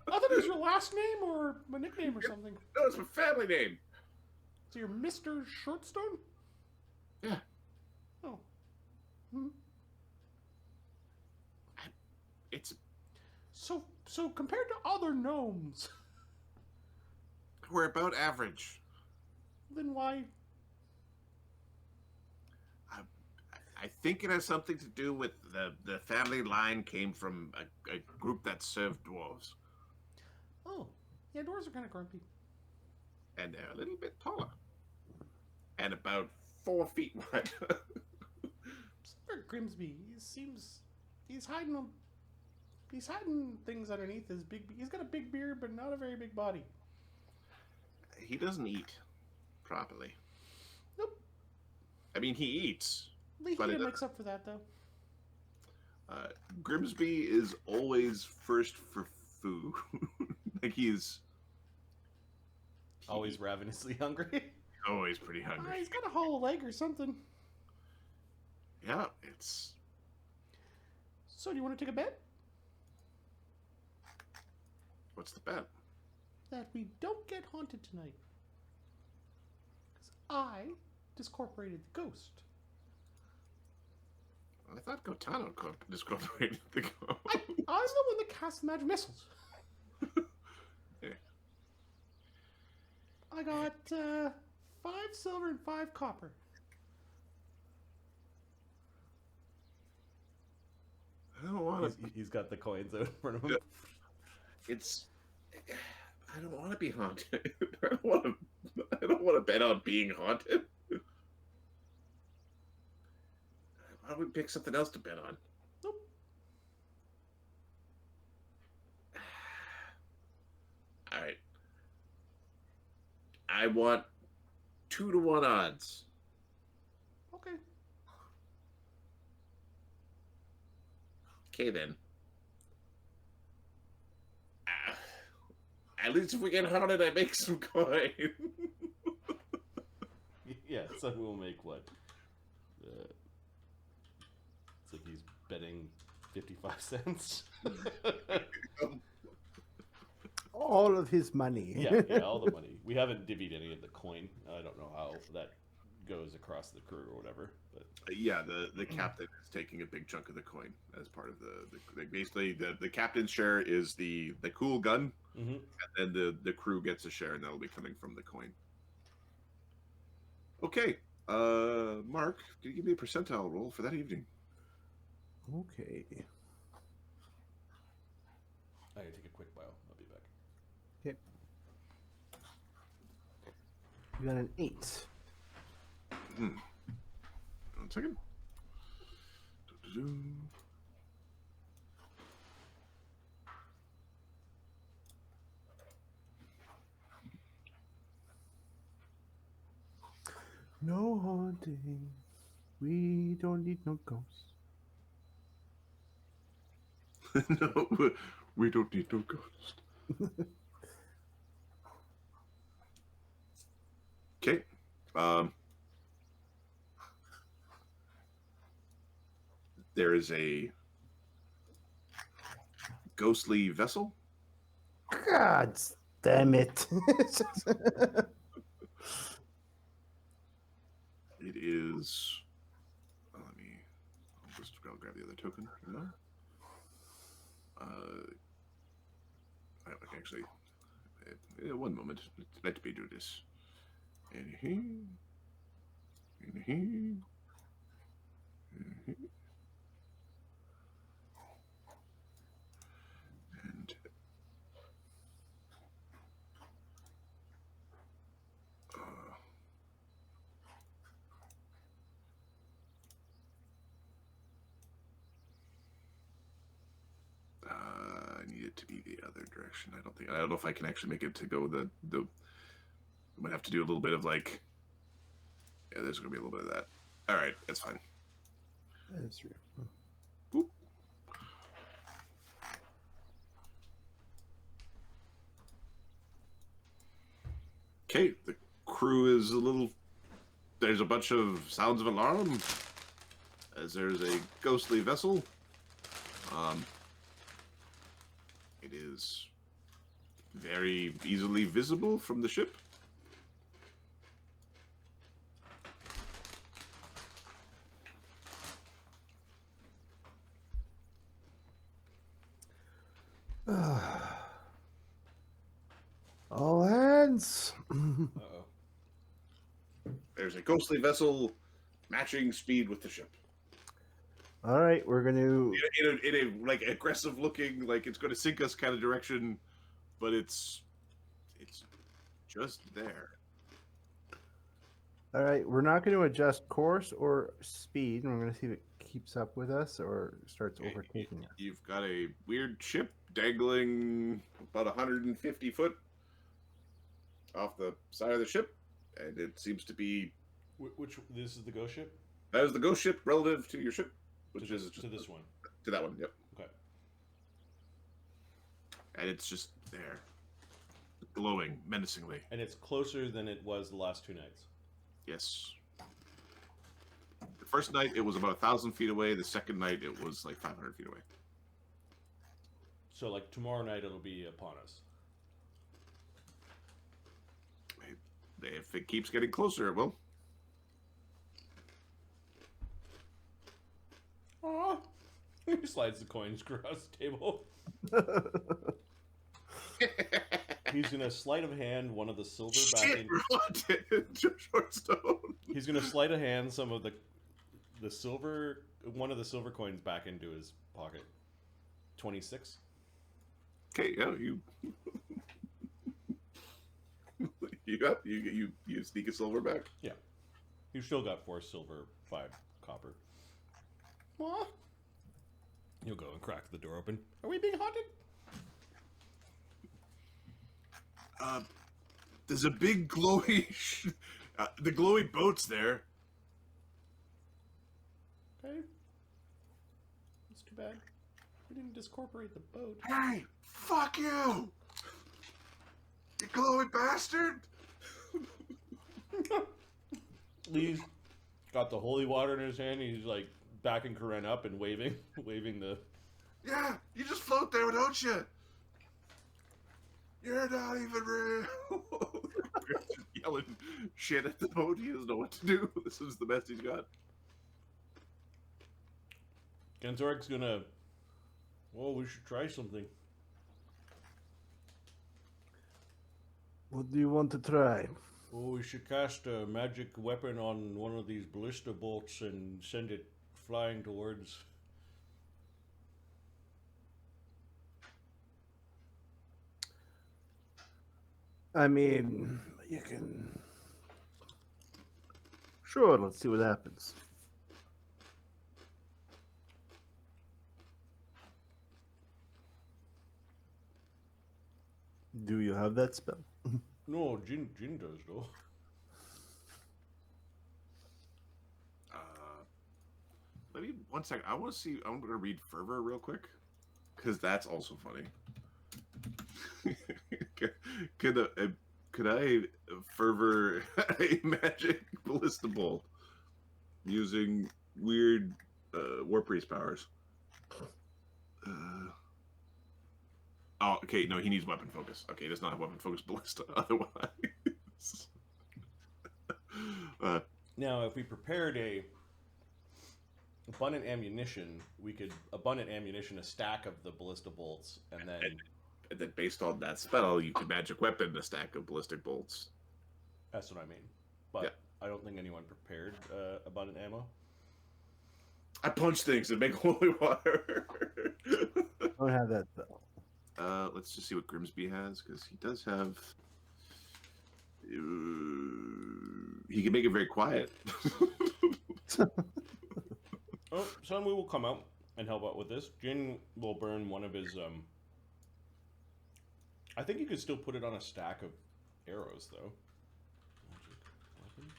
thought it was your last name or a nickname or something. No, it's my family name. So you're Mr. Shortstone? Yeah. Oh. It's So compared to other gnomes, we're about average. then why? I think it has something to do with the family line came from a group that served dwarves, Oh, yeah, dwarves are kind of grumpy. and they're a little bit taller, and about 4 feet wide. For Grimsby, he's hiding them. He's hiding things underneath his big. He's got a big beard, but not a very big body. He doesn't eat properly. Nope. I mean, he eats. He But it- makes up for that, though. Grimsby is always first for food. Like he's Always ravenously hungry. always pretty hungry. He's got a hollow leg or something. Yeah, it's So, do you want to take a bet what's the bet? that we don't get haunted tonight? Because I discorporated the ghost. I thought Gotano discorporated the ghost. I'm the one that cast the magic missiles. Yeah. I got 5 silver and 5 copper. I don't want to. He's got the coins out in front of him. It's. I don't want to be haunted. I don't want to. I don't want to bet on being haunted. Why don't we pick something else to bet on? Nope. All right. I want 2-to-1 odds. Okay. Okay then. At least if we get haunted, I make some coin. Yeah, so we'll make what? It's like he's betting 55 cents. All of his money. yeah, all the money. We haven't divvied any of the coin. I don't know how that goes across the crew or whatever. But Yeah, the captain is taking a big chunk of the coin as part of the basically the captain's share is the cool gun, and then the crew gets a share, and that'll be coming from the coin. Okay, Mark, can you give me a percentile roll for that evening? Okay. I gotta take a quick bio. I'll be back. Okay. You got an 8. 1 second. Do-do-do. No haunting. We don't need no ghosts. No, we don't need no ghost. Okay. There is a ghostly vessel. God damn it. It is. I'll grab the other token. No. Actually, 1 moment. Let me do this. And here. And here. And I need it to be the other direction. I don't know if I can actually make it to go the. I might have to do a little bit of like. Yeah, there's gonna be a little bit of that. All right, that's fine. That's true. Boop. Okay, the crew is a little. There's a bunch of sounds of alarm as there's a ghostly vessel. It is very easily visible from the ship. All hands. Uh-oh. There's a ghostly vessel matching speed with the ship. All right, we're going to. In a like aggressive looking, like it's going to sink us kind of direction, but it's just there. All right, we're not going to adjust course or speed, and we're going to see if it keeps up with us or starts overtaking us. You've got a weird ship dangling about 150 foot off the side of the ship, and it seems to be. Which this is the ghost ship? That is the ghost ship relative to your ship, which to is to this one. To that one, yep. Okay. And it's just there, glowing menacingly. And it's closer than it was the last 2 nights. Yes. first night it was about 1,000 feet away. The second night it was like 500 feet away. So, like, tomorrow night it'll be upon us. If it keeps getting closer, it will. Aw. He slides the coins across the table. He's gonna sleight of hand one of the silver back Shit, in. Short stone. He's gonna sleight of hand some of the silver, one of the silver coins back into his pocket. 26. Okay, yeah, you you sneak a silver back. Yeah, you've still got 4 silver, 5 copper. What? You'll go and crack the door open. Are we being haunted? There's a big glowy, the glowy boat's there. Okay. That's too bad. We didn't discorporate the boat. Hey, fuck you! You glowy bastard! Lee's got the holy water in his hand. He's like backing Karen up and waving the. Yeah, you just float there, don't you? You're not even real. Yelling shit at the boat. He doesn't know what to do. This is the best he's got. Genzorik's gonna. Well, we should try something. What do you want to try? Oh, we should cast a magic weapon on one of these ballista bolts and send it flying towards. I mean, you can. Sure, let's see what happens. Do you have that spell? No, Jin does though. Let me 1 second. I want to see. I'm going to read Fervor real quick because that's also funny. Could I fervor a magic ballista bolt using weird war priest powers? Oh, okay. No, he needs weapon focus. Okay, he does not have weapon focus ballista. Otherwise, Now, if we prepared a abundant ammunition, we could abundant ammunition a stack of the ballista bolts, and then based on that spell, you can magic weapon a stack of ballistic bolts. that's what I mean. But Yeah. I don't think anyone prepared abundant ammo. I punch things and make holy water. I don't have that spell. Let's just see what Grimsby has, because he does have. He can make it very quiet. Oh, Sunwoo will come out and help out with this. Jin will burn one of his. I think you could still put it on a stack of arrows, though. Magic weapon.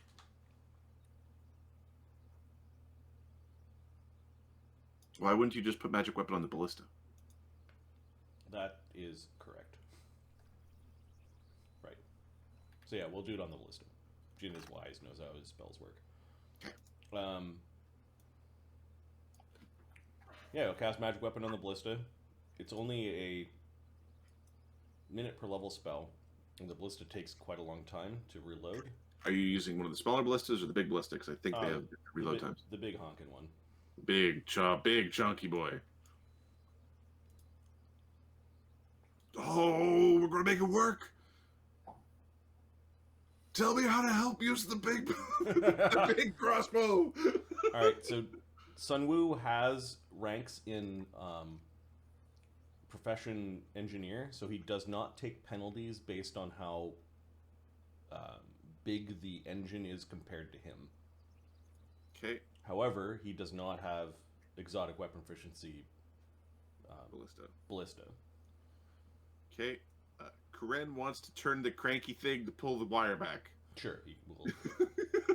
Why wouldn't you just put magic weapon on the ballista? That is correct. Right. So yeah, we'll do it on the ballista. Jin is wise, knows how his spells work. Yeah, he'll cast magic weapon on the ballista. It's only a minute per level spell, and the ballista takes quite a long time to reload. Are you using one of the smaller ballistas or the big ballista? Because I think they have reload times. The big honkin' one. Big chunky boy. Oh, we're gonna make it work. Tell me how to help use the big, the big crossbow. All right, so Sunwoo has ranks in profession engineer, so he does not take penalties based on how big the engine is compared to him. Okay. However, he does not have exotic weapon proficiency ballista. Okay. Karen wants to turn the cranky thing to pull the wire back. Sure, he will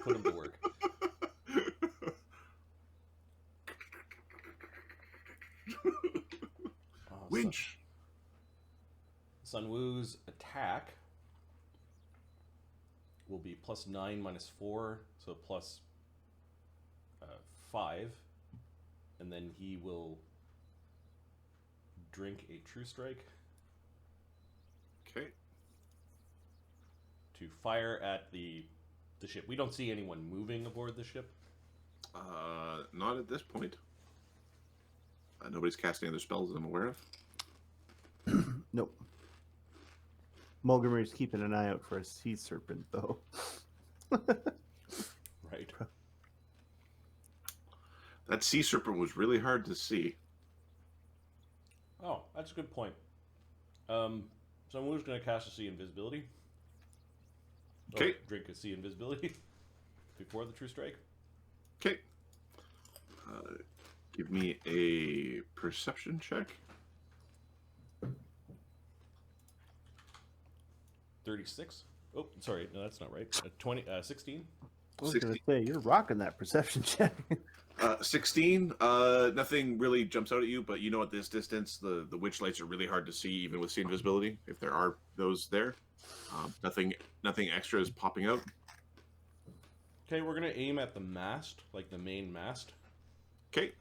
put him to work. Winch. Sunwoo's attack will be +9 -4, so plus 5, and then he will drink a True Strike Okay. to fire at the ship. We don't see anyone moving aboard the ship. Not at this point. Nobody's casting other spells that I'm aware of. Nope. Mulgrim's keeping an eye out for a sea serpent, though. Right. That sea serpent was really hard to see. Oh, that's a good point. So Moo's going to cast a Sea Invisibility. Okay. Drink a Sea Invisibility before the True Strike. Okay. Give me a perception check. 36. Oh, sorry. No, that's not right. 16. I was going to say, you're rocking that perception check. 16. Nothing really jumps out at you, but you know at this distance, the witch lights are really hard to see, even with sea invisibility, if there are those there. Nothing extra is popping out. Okay, we're going to aim at the mast, like the main mast. Okay.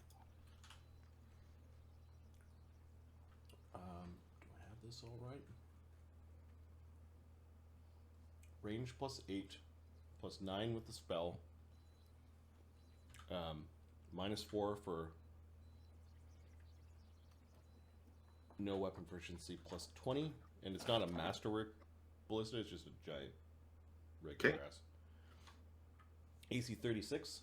Do I have this all right? Range +8, +9 with the spell. -4 for no weapon proficiency, +20, and it's not a masterwork ballista, it's just a giant regular Okay. ass. AC 36.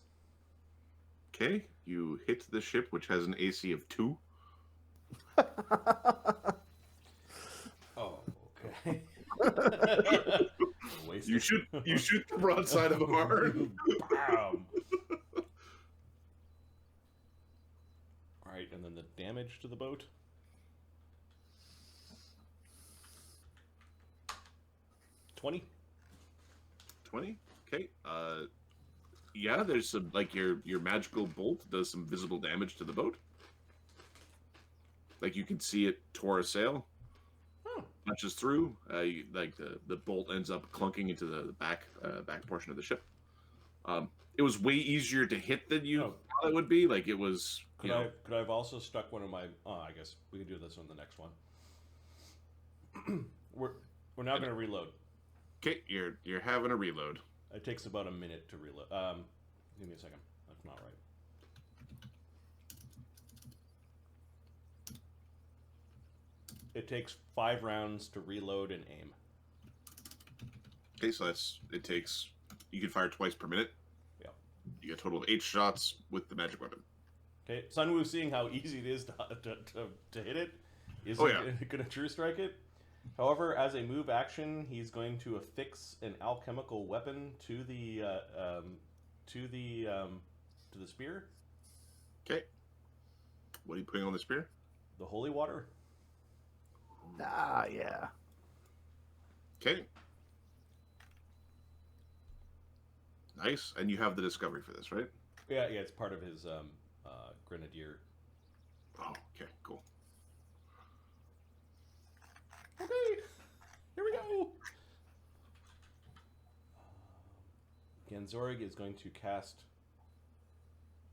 Okay. You hit the ship, which has an AC of 2. Oh, okay. You shoot the broadside of the barn. Bam. All right, and then the damage to the boat. 20. 20. Okay. Yeah, there's some, like, your magical bolt does some visible damage to the boat. Like, you can see it tore a sail. Oh. Punches through. Like the bolt ends up clunking into the back portion of the ship. It was way easier to hit than you thought it would be. Like, it was. Could I have also stuck one of my? Oh, I guess we can do this on the next one. we're now going to reload. Okay, you're having a reload. It takes about a minute to reload. Give me a second. That's not right. It takes 5 rounds to reload and aim. Okay, so it takes. You can fire twice per minute. Yeah. You get a total of 8 shots with the magic weapon. Okay, Sunwoo, seeing how easy it is to hit it, is going to True Strike it. However, as a move action, he's going to affix an alchemical weapon to the spear. Okay. What are you putting on the spear? The holy water. Ah, yeah. Okay. Nice. And you have the discovery for this, right? Yeah, it's part of his grenadier. Oh, okay, cool. Okay, here we go. Ganzorig is going to cast.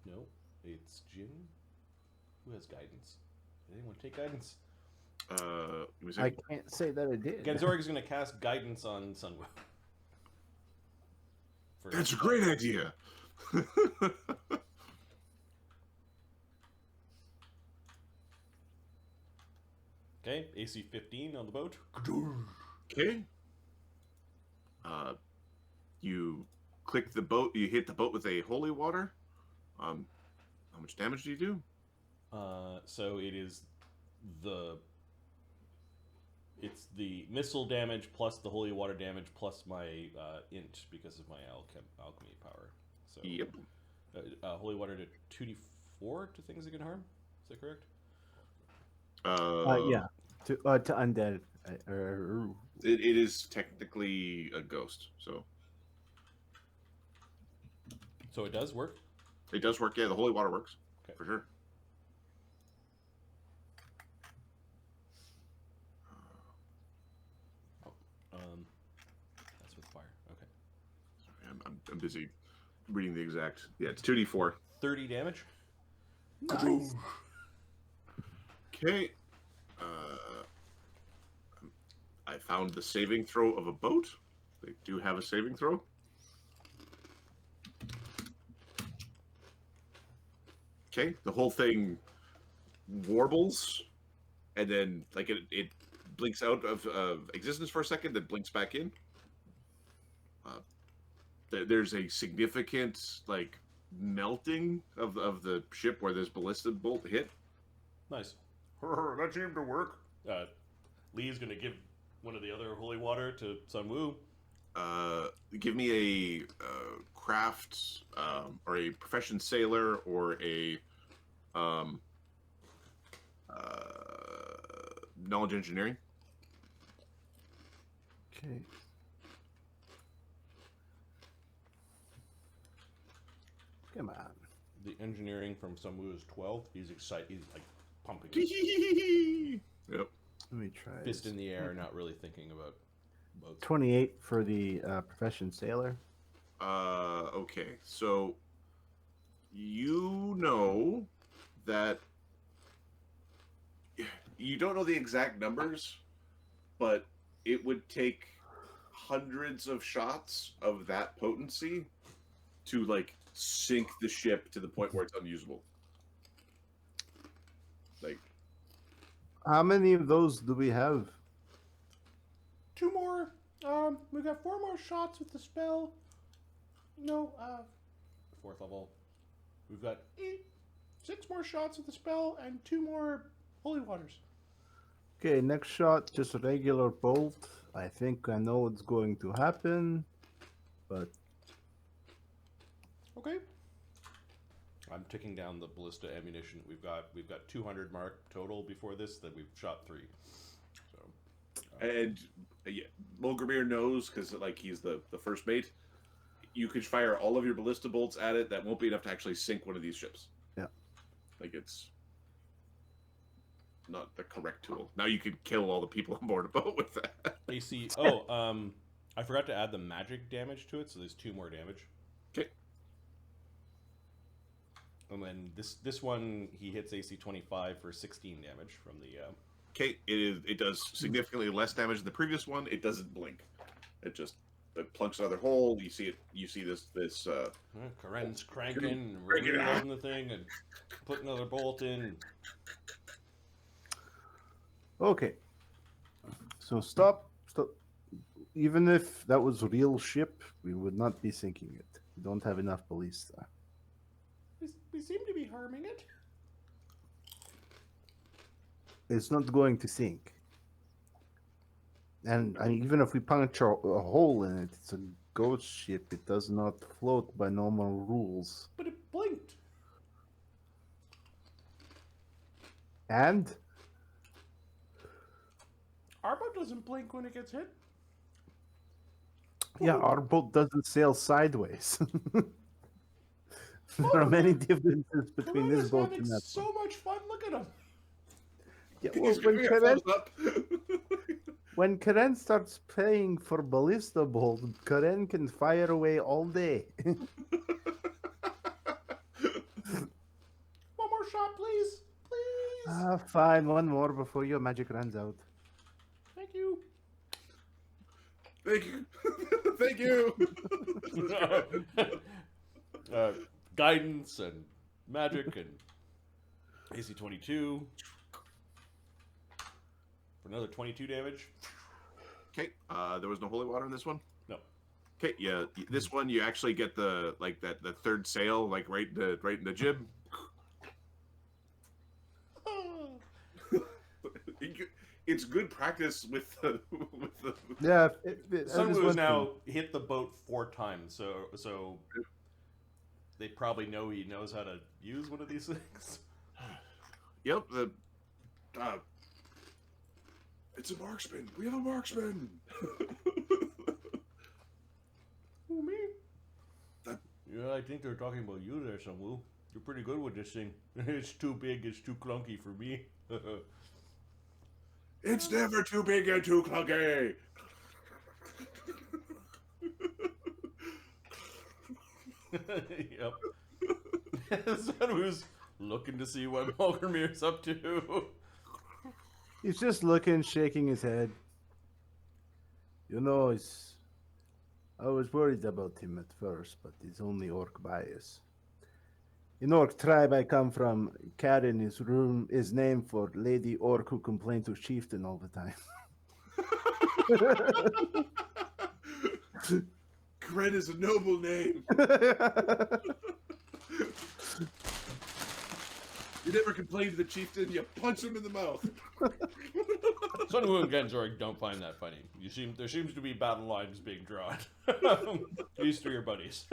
No, it's Jin. Who has guidance? Did anyone take guidance? Give me a I second. can't say that I did. Ganzorig is going to cast guidance on Sunwoo. That's a great idea. Okay, AC 15 on the boat. Okay. You click the boat. You hit the boat with a holy water. How much damage do you do? So it is it's the missile damage plus the holy water damage plus my int because of my alchemy power. So Yep. Holy water to 2d4 to things that can harm. Is that correct? Yeah. To undead. It is technically a ghost, so So it does work. it does work. Yeah, the holy water works. Okay. For sure. That's with fire. Okay. Sorry, I'm busy reading the exact. Yeah, it's 2d4. 30 damage. Nice. Okay. I found the saving throw of a boat. They do have a saving throw. Okay, the whole thing warbles, and then like it blinks out of existence for a second, then blinks back in. There's a significant like melting of the ship where this ballista bolt hit. Nice. That seemed to work. Lee's gonna give one of the other holy water to Sun Wu. Give me a craft or a profession sailor or a knowledge engineering. Okay. Come on. The engineering from Sun Wu is 12. He's excited. He's like pumping. Yep. Let me try. Fist this. in the air, not really thinking about boats. 28 for the profession sailor. Okay, so you know that you don't know the exact numbers, but it would take hundreds of shots of that potency to like sink the ship to the point where it's unusable. Like, How many of those do we have? 2 more. We got 4 more shots with the spell. No, 4th level. We've got 6 more shots with the spell and 2 more holy waters. Okay, next shot, just a regular bolt. I think I know what's going to happen, but Okay. I'm ticking down the ballista ammunition. We've got 200 mark total before this. That we've shot 3. So. and yeah, Mulgrimir knows because like he's the first mate. You could fire all of your ballista bolts at it. That won't be enough to actually sink one of these ships. Yeah. Like it's not the correct tool. Now you could kill all the people on board a boat with that. AC. Oh, I forgot to add the magic damage to it, so there's 2 more damage. Okay. And then this one he hits AC 25 for 16 damage from the. Okay, it does significantly less damage than the previous one. It doesn't blink. It plunks another hole. You see it. You see this. Karen's cranking and Cranking it out. reloading the thing and put another bolt in. okay. So stop. Even if that was a real ship, we would not be sinking it. We don't have enough ballista. We seem to be harming it. It's not going to sink. And even if we puncture a hole in it, it's a ghost ship. It does not float by normal rules. But it blinked. And Our boat doesn't blink when it gets hit. yeah, our boat doesn't sail sideways. There are many differences between this Karena's boat having and that. so much fun. Look at him. Yeah, He's giving a thumbs up. when Karen starts playing for ballista bolt, Karen can fire away all day. One more shot, please. Please. Fine, one more before your magic runs out. Thank you. Thank you. Thank you. Guidance and magic and AC 22 for another 22 damage. Okay, there was no holy water in this one. No. Okay, yeah, this one you actually get the the third sail like right in the jib. It's good practice with the Yeah. Sun Wu's now hit the boat 4 times, so they probably know he knows how to use one of these things. Yep, it's a marksman. We have a marksman. Who, me? Yeah, I think they're talking about you there, Sun Wu. You're pretty good with this thing. It's too big, it's too clunky for me. It's never too big and too clunky. Yep. Sunwoo's looking to see what Mulgramir's up to. He's just looking, shaking his head. You know, I was worried about him at first, but he's only orc bias. In orc tribe I come from, Karen is named for Lady Orc who complained to Chieftain all the time. Kren is a noble name. You never complain to the chieftain, you punch him in the mouth. Sunwoo and Genzorg don't find that funny. There seems to be battle lines being drawn. These three are buddies.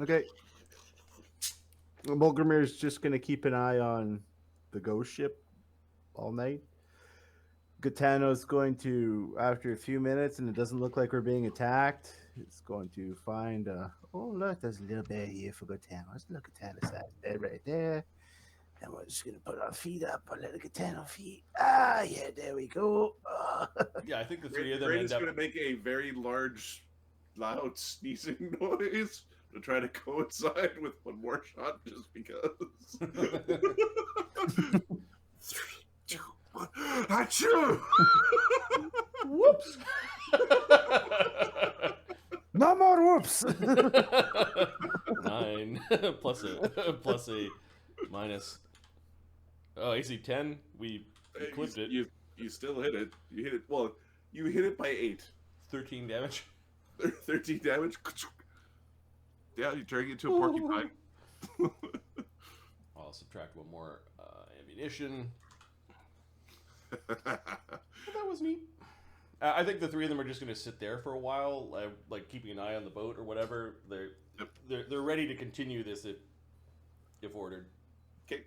Okay. Mulgramir's just going to keep an eye on the ghost ship all night. Gaetano's going to, after a few minutes, and it doesn't look like we're being attacked, it's going to find, oh, look, there's a little bed here for Gaetano. Let's look at Gaetano's bed right there. And we're just going to put our feet up, our little Gaetano feet. Ah, yeah, there we go. Yeah, I think the three of them Raven's end up... going to make a very large, loud sneezing noise to try to coincide with one more shot just because. 3, 2, 1. Achoo! Whoops! No more whoops! 9 plus a minus. Oh, AC 10. We clipped it. You still hit it. You hit it. Well, you hit it by 8. 13 damage. 13 damage. Yeah, you turn it into a porcupine. I'll subtract one more ammunition. Well, that was neat. I think the three of them are just going to sit there for a while, like keeping an eye on the boat or whatever. They're ready to continue this if ordered. Okay.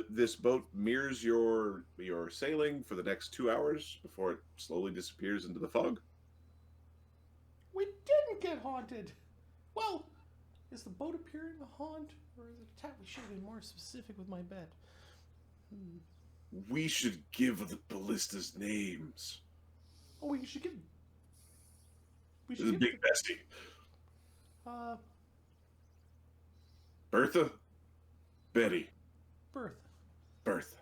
This boat mirrors your sailing for the next 2 hours before it slowly disappears into the fog. We didn't get haunted. Well, is the boat appearing a haunt, or is it attack? We should have been more specific with my bet. We should give the ballistas names. Oh, we should give. We This is should Big Bestie. Bertha? Betty. Bertha.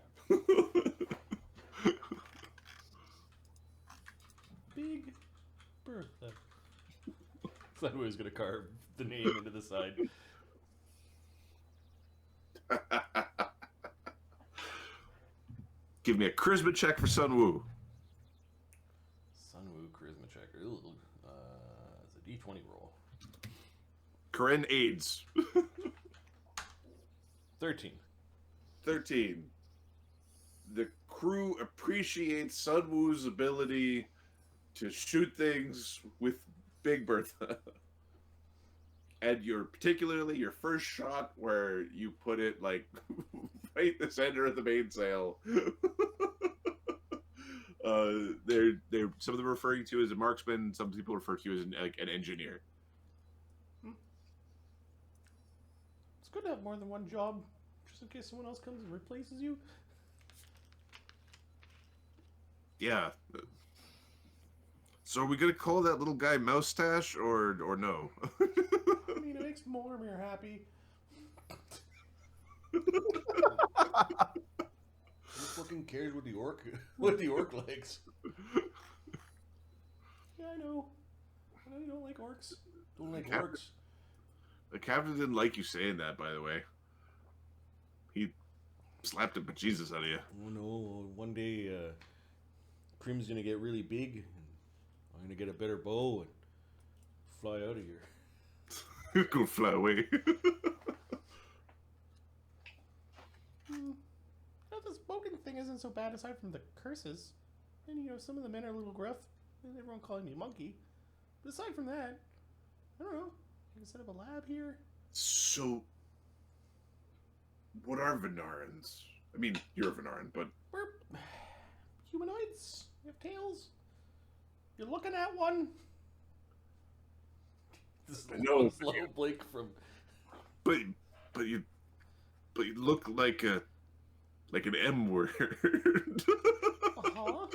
Big Bertha. Sunwoo's going to carve the name into the side. Give me a charisma check for Sunwoo. Sunwoo charisma checker. Ooh, it's a D20 roll. Karen aids. 13. 13. The crew appreciates Sunwoo's ability to shoot things with Big Bertha. And particularly your first shot where you put it like right in the center of the mainsail. They're some of them referring to you as a marksman, some people refer to you as an engineer. It's good to have more than one job, just in case someone else comes and replaces you. Yeah. So are we gonna call that little guy Moustache or no? I mean, it makes Mulgrimir happy. Who fucking cares what the orc likes? Yeah, I know. I don't like orcs. Don't like Captain- orcs. The captain didn't like you saying that, by the way. He slapped the bejesus out of you. Oh no! One day, Cream's gonna get really big. And I'm gonna get a better bow and fly out of here. Go fly away. Now, the spoken thing isn't so bad aside from the curses. And, some of the men are a little gruff. And everyone calling me monkey. But aside from that, I don't know. I can set up a lab here. So, what are Venarans? I mean, you're a Venaran, but We're humanoids. We have tails. You're looking at one. This I know. slow blink from. but you look like an M word. Uh-huh.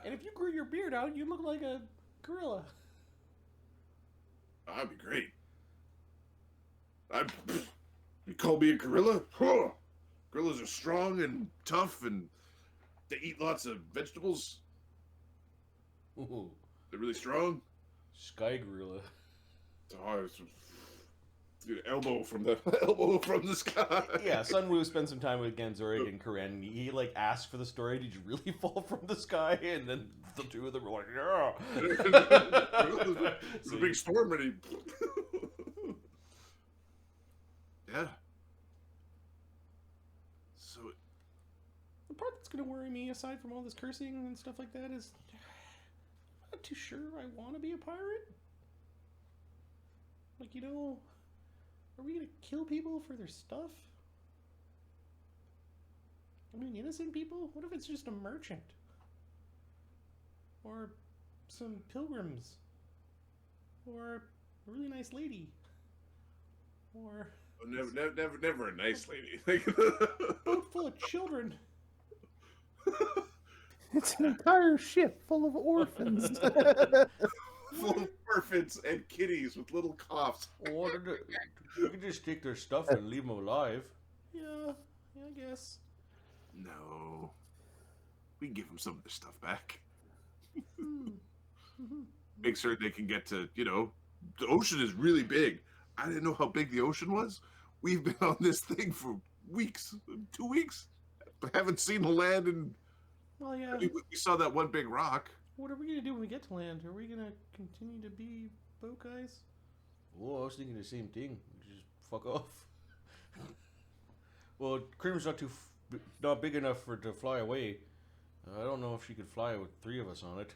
And if you grew your beard out, you'd look like a gorilla. That'd be great. You call me a gorilla? Huh. Gorillas are strong and tough, and they eat lots of vegetables. Ooh, They're really strong. Sky Gorilla. Oh, it's elbow from the elbow from the sky. Yeah, Sunwoo spent some time with Ganzorig and Karen. And he like asked for the story. Did you really fall from the sky? And then the two of them were like, "Yeah." There's a big storm ready. Yeah. So The part that's going to worry me, aside from all this cursing and stuff like that, is I'm not too sure I want to be a pirate. Like, you know, are we going to kill people for their stuff? I mean, innocent people? What if it's just a merchant? Or some pilgrims? Or a really nice lady? Or never a nice lady. boat full of children? It's an entire ship full of orphans. Full of orphans and kitties with little coughs. What are the, you can just take their stuff and leave them alive. Yeah, I guess. No. We can give them some of their stuff back. Make sure they can get to, the ocean is really big. I didn't know how big the ocean was. We've been on this thing for weeks, 2 weeks. But haven't seen the land, and Well, yeah. we saw that one big rock. What are we going to do when we get to land? Are we going to continue to be boat guys? Oh, I was thinking the same thing. Just fuck off. Well, Cream's not big enough for to fly away. I don't know if she could fly with 3 of us on it.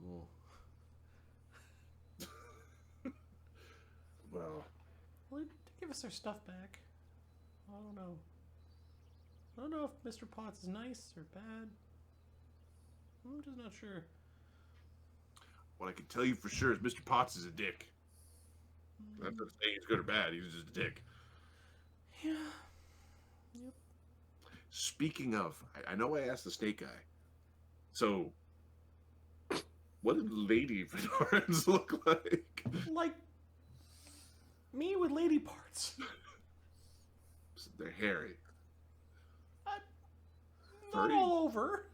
Oh. Well, Well, give us our stuff back. I don't know. I don't know if Mr. Potts is nice or bad. I'm just not sure. what I can tell you for sure is Mr. Potts is a dick. I'm not saying he's good or bad. He's just a dick. Yeah. Yep. Speaking of, I know I asked the snake guy. So, what did Lady Venarans look like? Like me with lady parts. They're hairy. Not Furry? all over.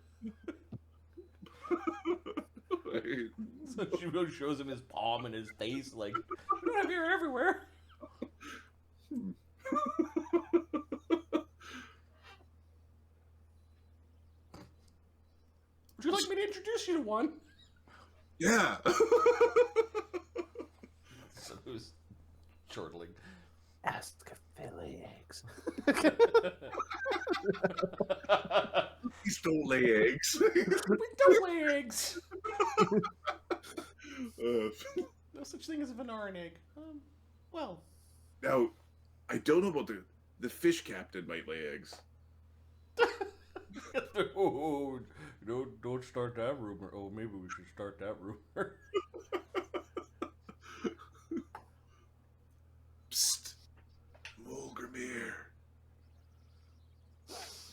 So she really shows him his palm and his face, like, I don't have hair everywhere. Would you like me to introduce you to one? Yeah. so it was chortling. Ask for fillet eggs. Please don't lay eggs. We don't lay eggs. Uh, No such thing as a Venaran egg. Well, now, I don't know about the fish captain might lay eggs. Oh, don't start that rumor. Oh, maybe we should start that rumor. Psst. Mulgrimir.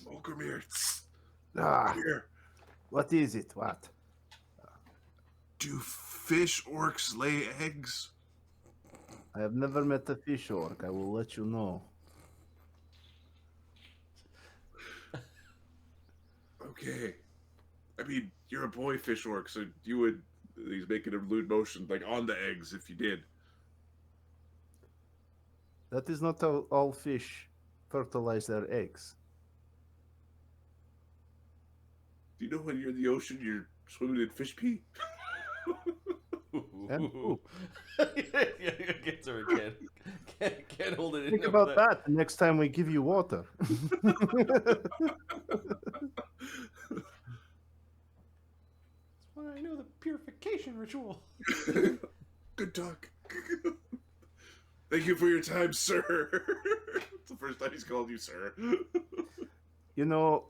Mulgrimir. Ah, Here. what is it? What? Do fish orcs lay eggs? I have never met a fish orc. I will let you know. Okay. I mean, you're a boy fish orc, so you would. He's making a lewd motion, like on the eggs, if you did. That is not how all fish fertilize their eggs. Do you know when you're in the ocean, you're swimming in fish pee? And poop. Yeah, get her again. Can't hold it in. Think there about with that the next time we give you water. that's why I know the purification ritual. Good talk. Thank you for your time, sir. It's the first time he's called you sir. You know,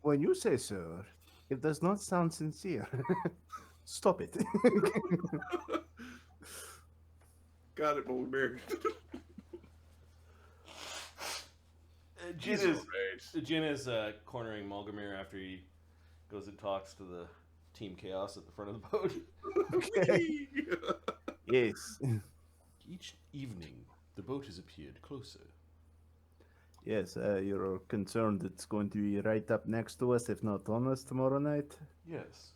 when you say sir, it does not sound sincere. Stop it. Got it, Mulgrimir. Jin He's is alright. Jin is cornering Mulgrimir after he goes and talks to the Team Chaos at the front of the boat. Okay. Yes. Each evening, the boat has appeared closer. Yes, you're concerned it's going to be right up next to us, if not on us, tomorrow night? Yes.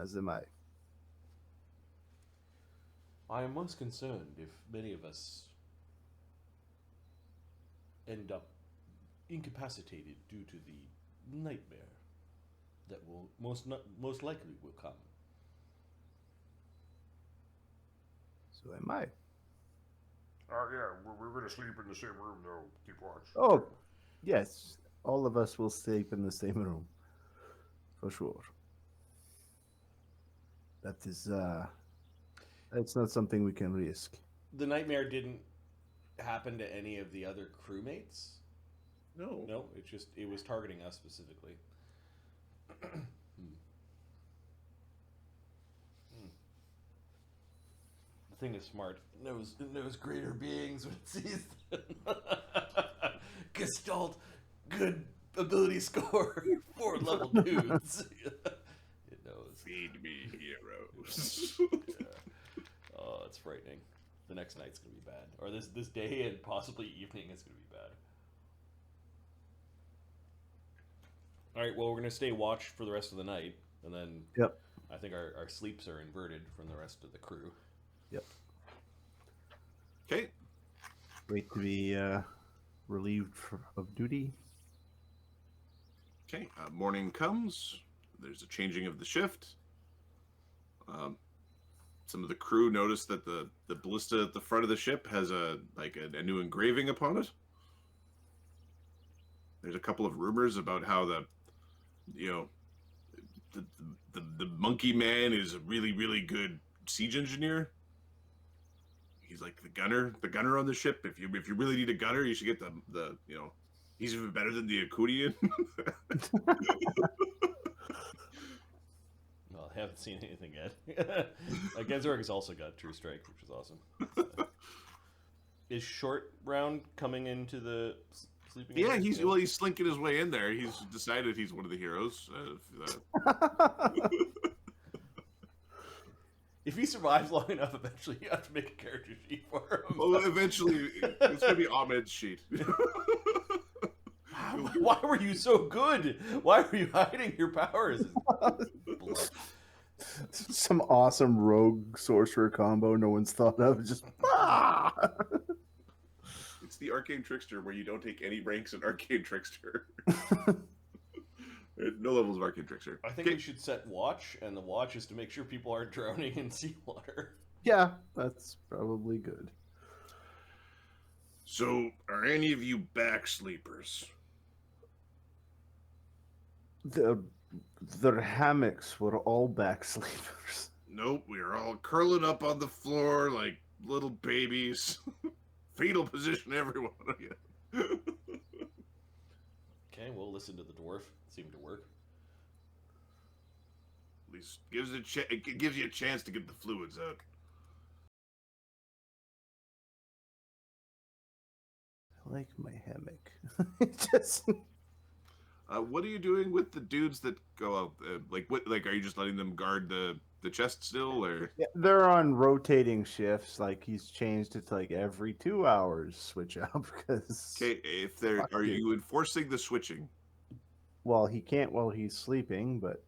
As am I. I am most concerned if many of us end up incapacitated due to the nightmare that will most likely will come. So am I. Yeah, we're gonna sleep in the same room though. Keep watch. Oh, yes. All of us will sleep in the same room. For sure. That is, that's not something we can risk. The nightmare didn't happen to any of the other crewmates. No. No, it was targeting us specifically. The thing is smart. It knows greater beings when it sees them. Gestalt, good ability score, 4 level dudes. It knows. Feed me, heroes. Yeah. Oh, it's frightening. The next night's gonna be bad, or this day and possibly evening is gonna be bad. All right. Well, we're gonna stay watch for the rest of the night, and then Yep. I think our sleeps are inverted from the rest of the crew. Yep. Okay. Wait to be relieved of duty. Okay. Morning comes. There's a changing of the shift. Some of the crew notice that the ballista at the front of the ship has a new engraving upon it. There's a couple of rumors about how the monkey man is a really, really good siege engineer. He's like the gunner on the ship. If you really need a gunner, you should get the he's even better than the Akudian. Well, I haven't seen anything yet. Genzorg has also got True Strike, which is awesome. Is Short Round coming into the sleeping? Yeah, area? he's slinking his way in there. He's decided he's one of the heroes. If he survives long enough, eventually you have to make a character sheet for him. Well, eventually, it's gonna be Ahmed's sheet. Why were you so good? Why were you hiding your powers? Some awesome rogue sorcerer combo no one's thought of. Just It's the Arcane Trickster where you don't take any ranks in Arcane Trickster. No levels of Arcane Trickster. I think we should set watch, and the watch is to make sure people aren't drowning in seawater. yeah, that's probably good. So, are any of you back sleepers? Their hammocks were all back sleepers. Nope, we are all curling up on the floor like little babies. Fetal position, everyone. Okay, we'll listen to the dwarf. It seemed to work. At least it gives you a chance to get the fluids out. I like my hammock. Just What are you doing with the dudes that go out? Are you just letting them guard the chest still, or? yeah, they're on rotating shifts. Like he's changed it to like every 2 hours switch up because. Okay, are you enforcing the switching? Well, he can't while he's sleeping, but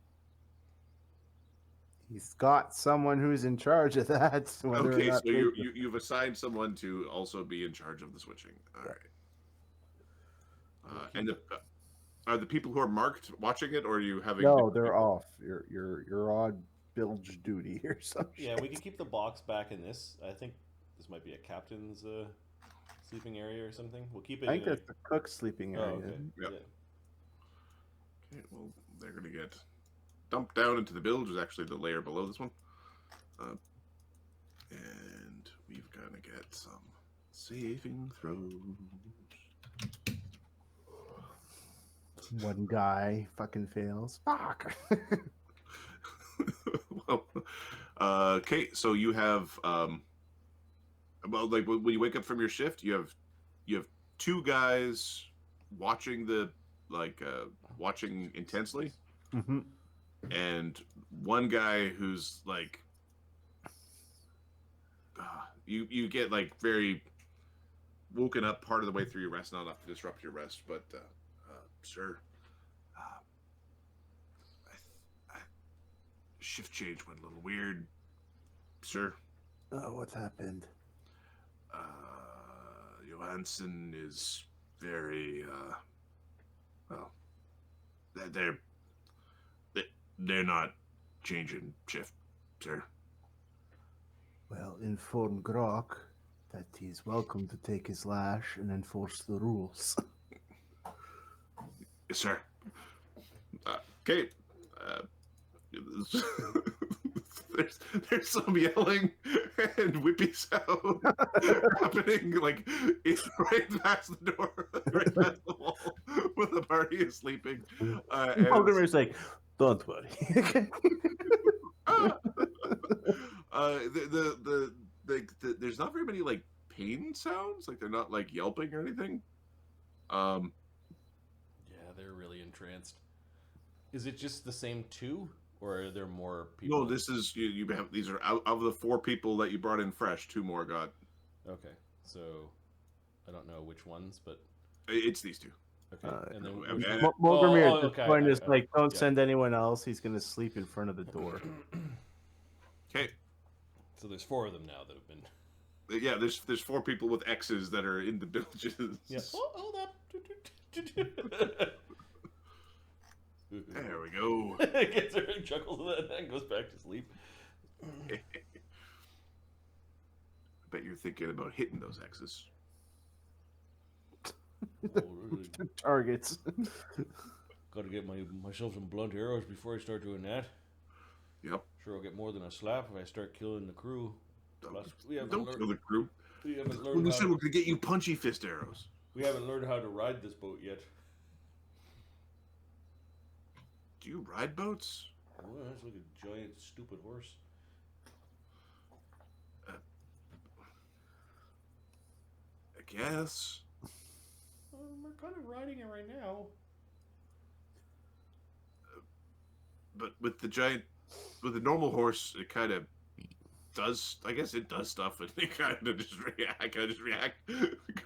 he's got someone who's in charge of that. Okay, so you've assigned someone to also be in charge of the switching. All right. Are the people who are marked watching it, or are you having? No, they're off. You're on bilge duty or something. Yeah, we can keep the box back in this. I think this might be a captain's sleeping area or something. We'll keep it. I think that's the cook's sleeping area. Oh, okay. Yep. Yeah. Okay, well, they're going to get dumped down into the bilge, is actually the layer below this one. And we've got to get some saving throws. One guy fucking fails. Fuck. Well, okay, so you have, when you wake up from your shift, you have 2 guys watching watching intensely, Mm-hmm. and one guy who's like You get like very woken up part of the way through your rest, not enough to disrupt your rest, but sir, I, shift change went a little weird, sir. What happened? Johansson is very well. They're they're not changing shift, sir. Well, inform Grok that he's welcome to take his lash and enforce the rules. Yes, sir. Okay. There's some yelling and whippy sound happening, like it's right past the door, right past the wall, where the party is sleeping. Mulder's like, don't worry. There's not very many like pain sounds, like they're not like yelping or anything. Yeah, they're really entranced. Is it just the same two, or are there more people? No, this is you have these are out of the 4 people that you brought in fresh. 2 more got. Okay, so I don't know which ones, but It's these 2. okay. And then Muldermere at this okay, point is like, don't yeah. send anyone else. He's going to sleep in front of the door. Okay. So there's 4 of them now that have been. Yeah, there's 4 people with X's that are in the villages. Yeah. Oh, hold up. There we go. Gets her chuckles at that and goes back to sleep. I bet you're thinking about hitting those X's. Targets. Got to get myself some blunt arrows before I start doing that. Yep. Sure, I'll get more than a slap if I start killing the crew. Plus, Don't kill the crew. We haven't When learned we how. said we're gonna get you punchy fist arrows. We haven't learned how to ride this boat yet. Do you ride boats? Oh, that's like a giant, stupid horse. I guess. We're kind of riding it right now. But with the normal horse, it kind of does. I guess it does stuff, and it kind of just react.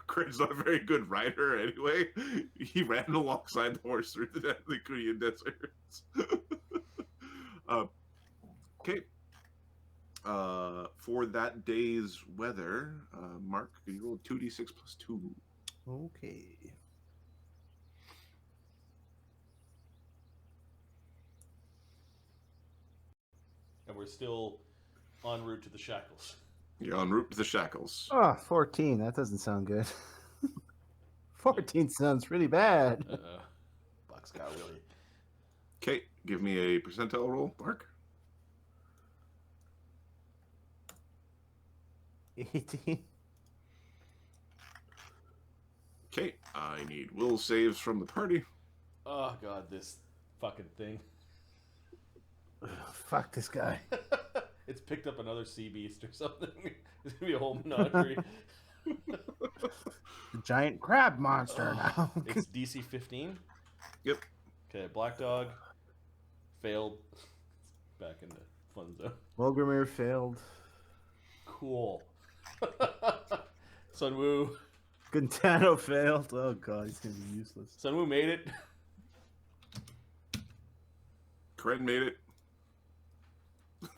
Craig's not a very good rider anyway. He ran alongside the horse through the Korean deserts. Okay. For that day's weather, Mark, can you roll 2d6 plus 2? Okay. And we're still en route to the shackles. You're en route to the shackles. 14. That doesn't sound good. 14 sounds really bad. Boxcar Willie. Okay, give me a percentile roll, Mark. 18. Okay, I need will saves from the party. Oh god, this fucking thing. Fuck this guy. It's picked up another sea beast or something. It's gonna be a whole menagerie. The giant crab monster now. It's DC 15. Yep. Okay, Black Dog failed. Back into fun zone. Muldermere failed. Cool. Sunwoo. Gantano failed. Oh god, he's gonna be useless. Sunwoo made it. Kren made it.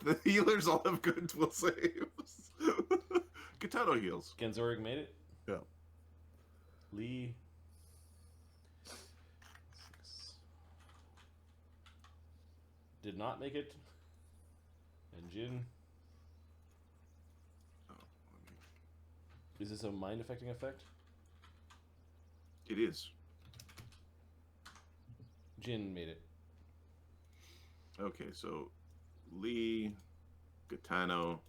The healers all have good will saves. Katano heals. Genzorig made it. Yeah. Lee. Did not make it. And Jin. Is this a mind affecting effect? It is. Jin made it. Okay, so Lee, Katano,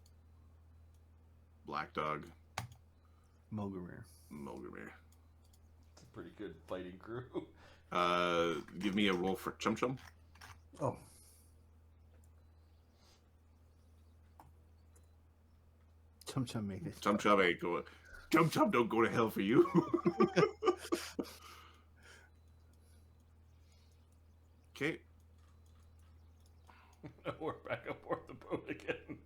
Black Dog, Muldermere. Muldermere. It's a pretty good fighting crew. Give me a roll for Chum Chum. Oh. Chum Chum made it. Chum Chum ain't going. Chum Chum don't go to hell for you. Okay. We're back aboard the boat again.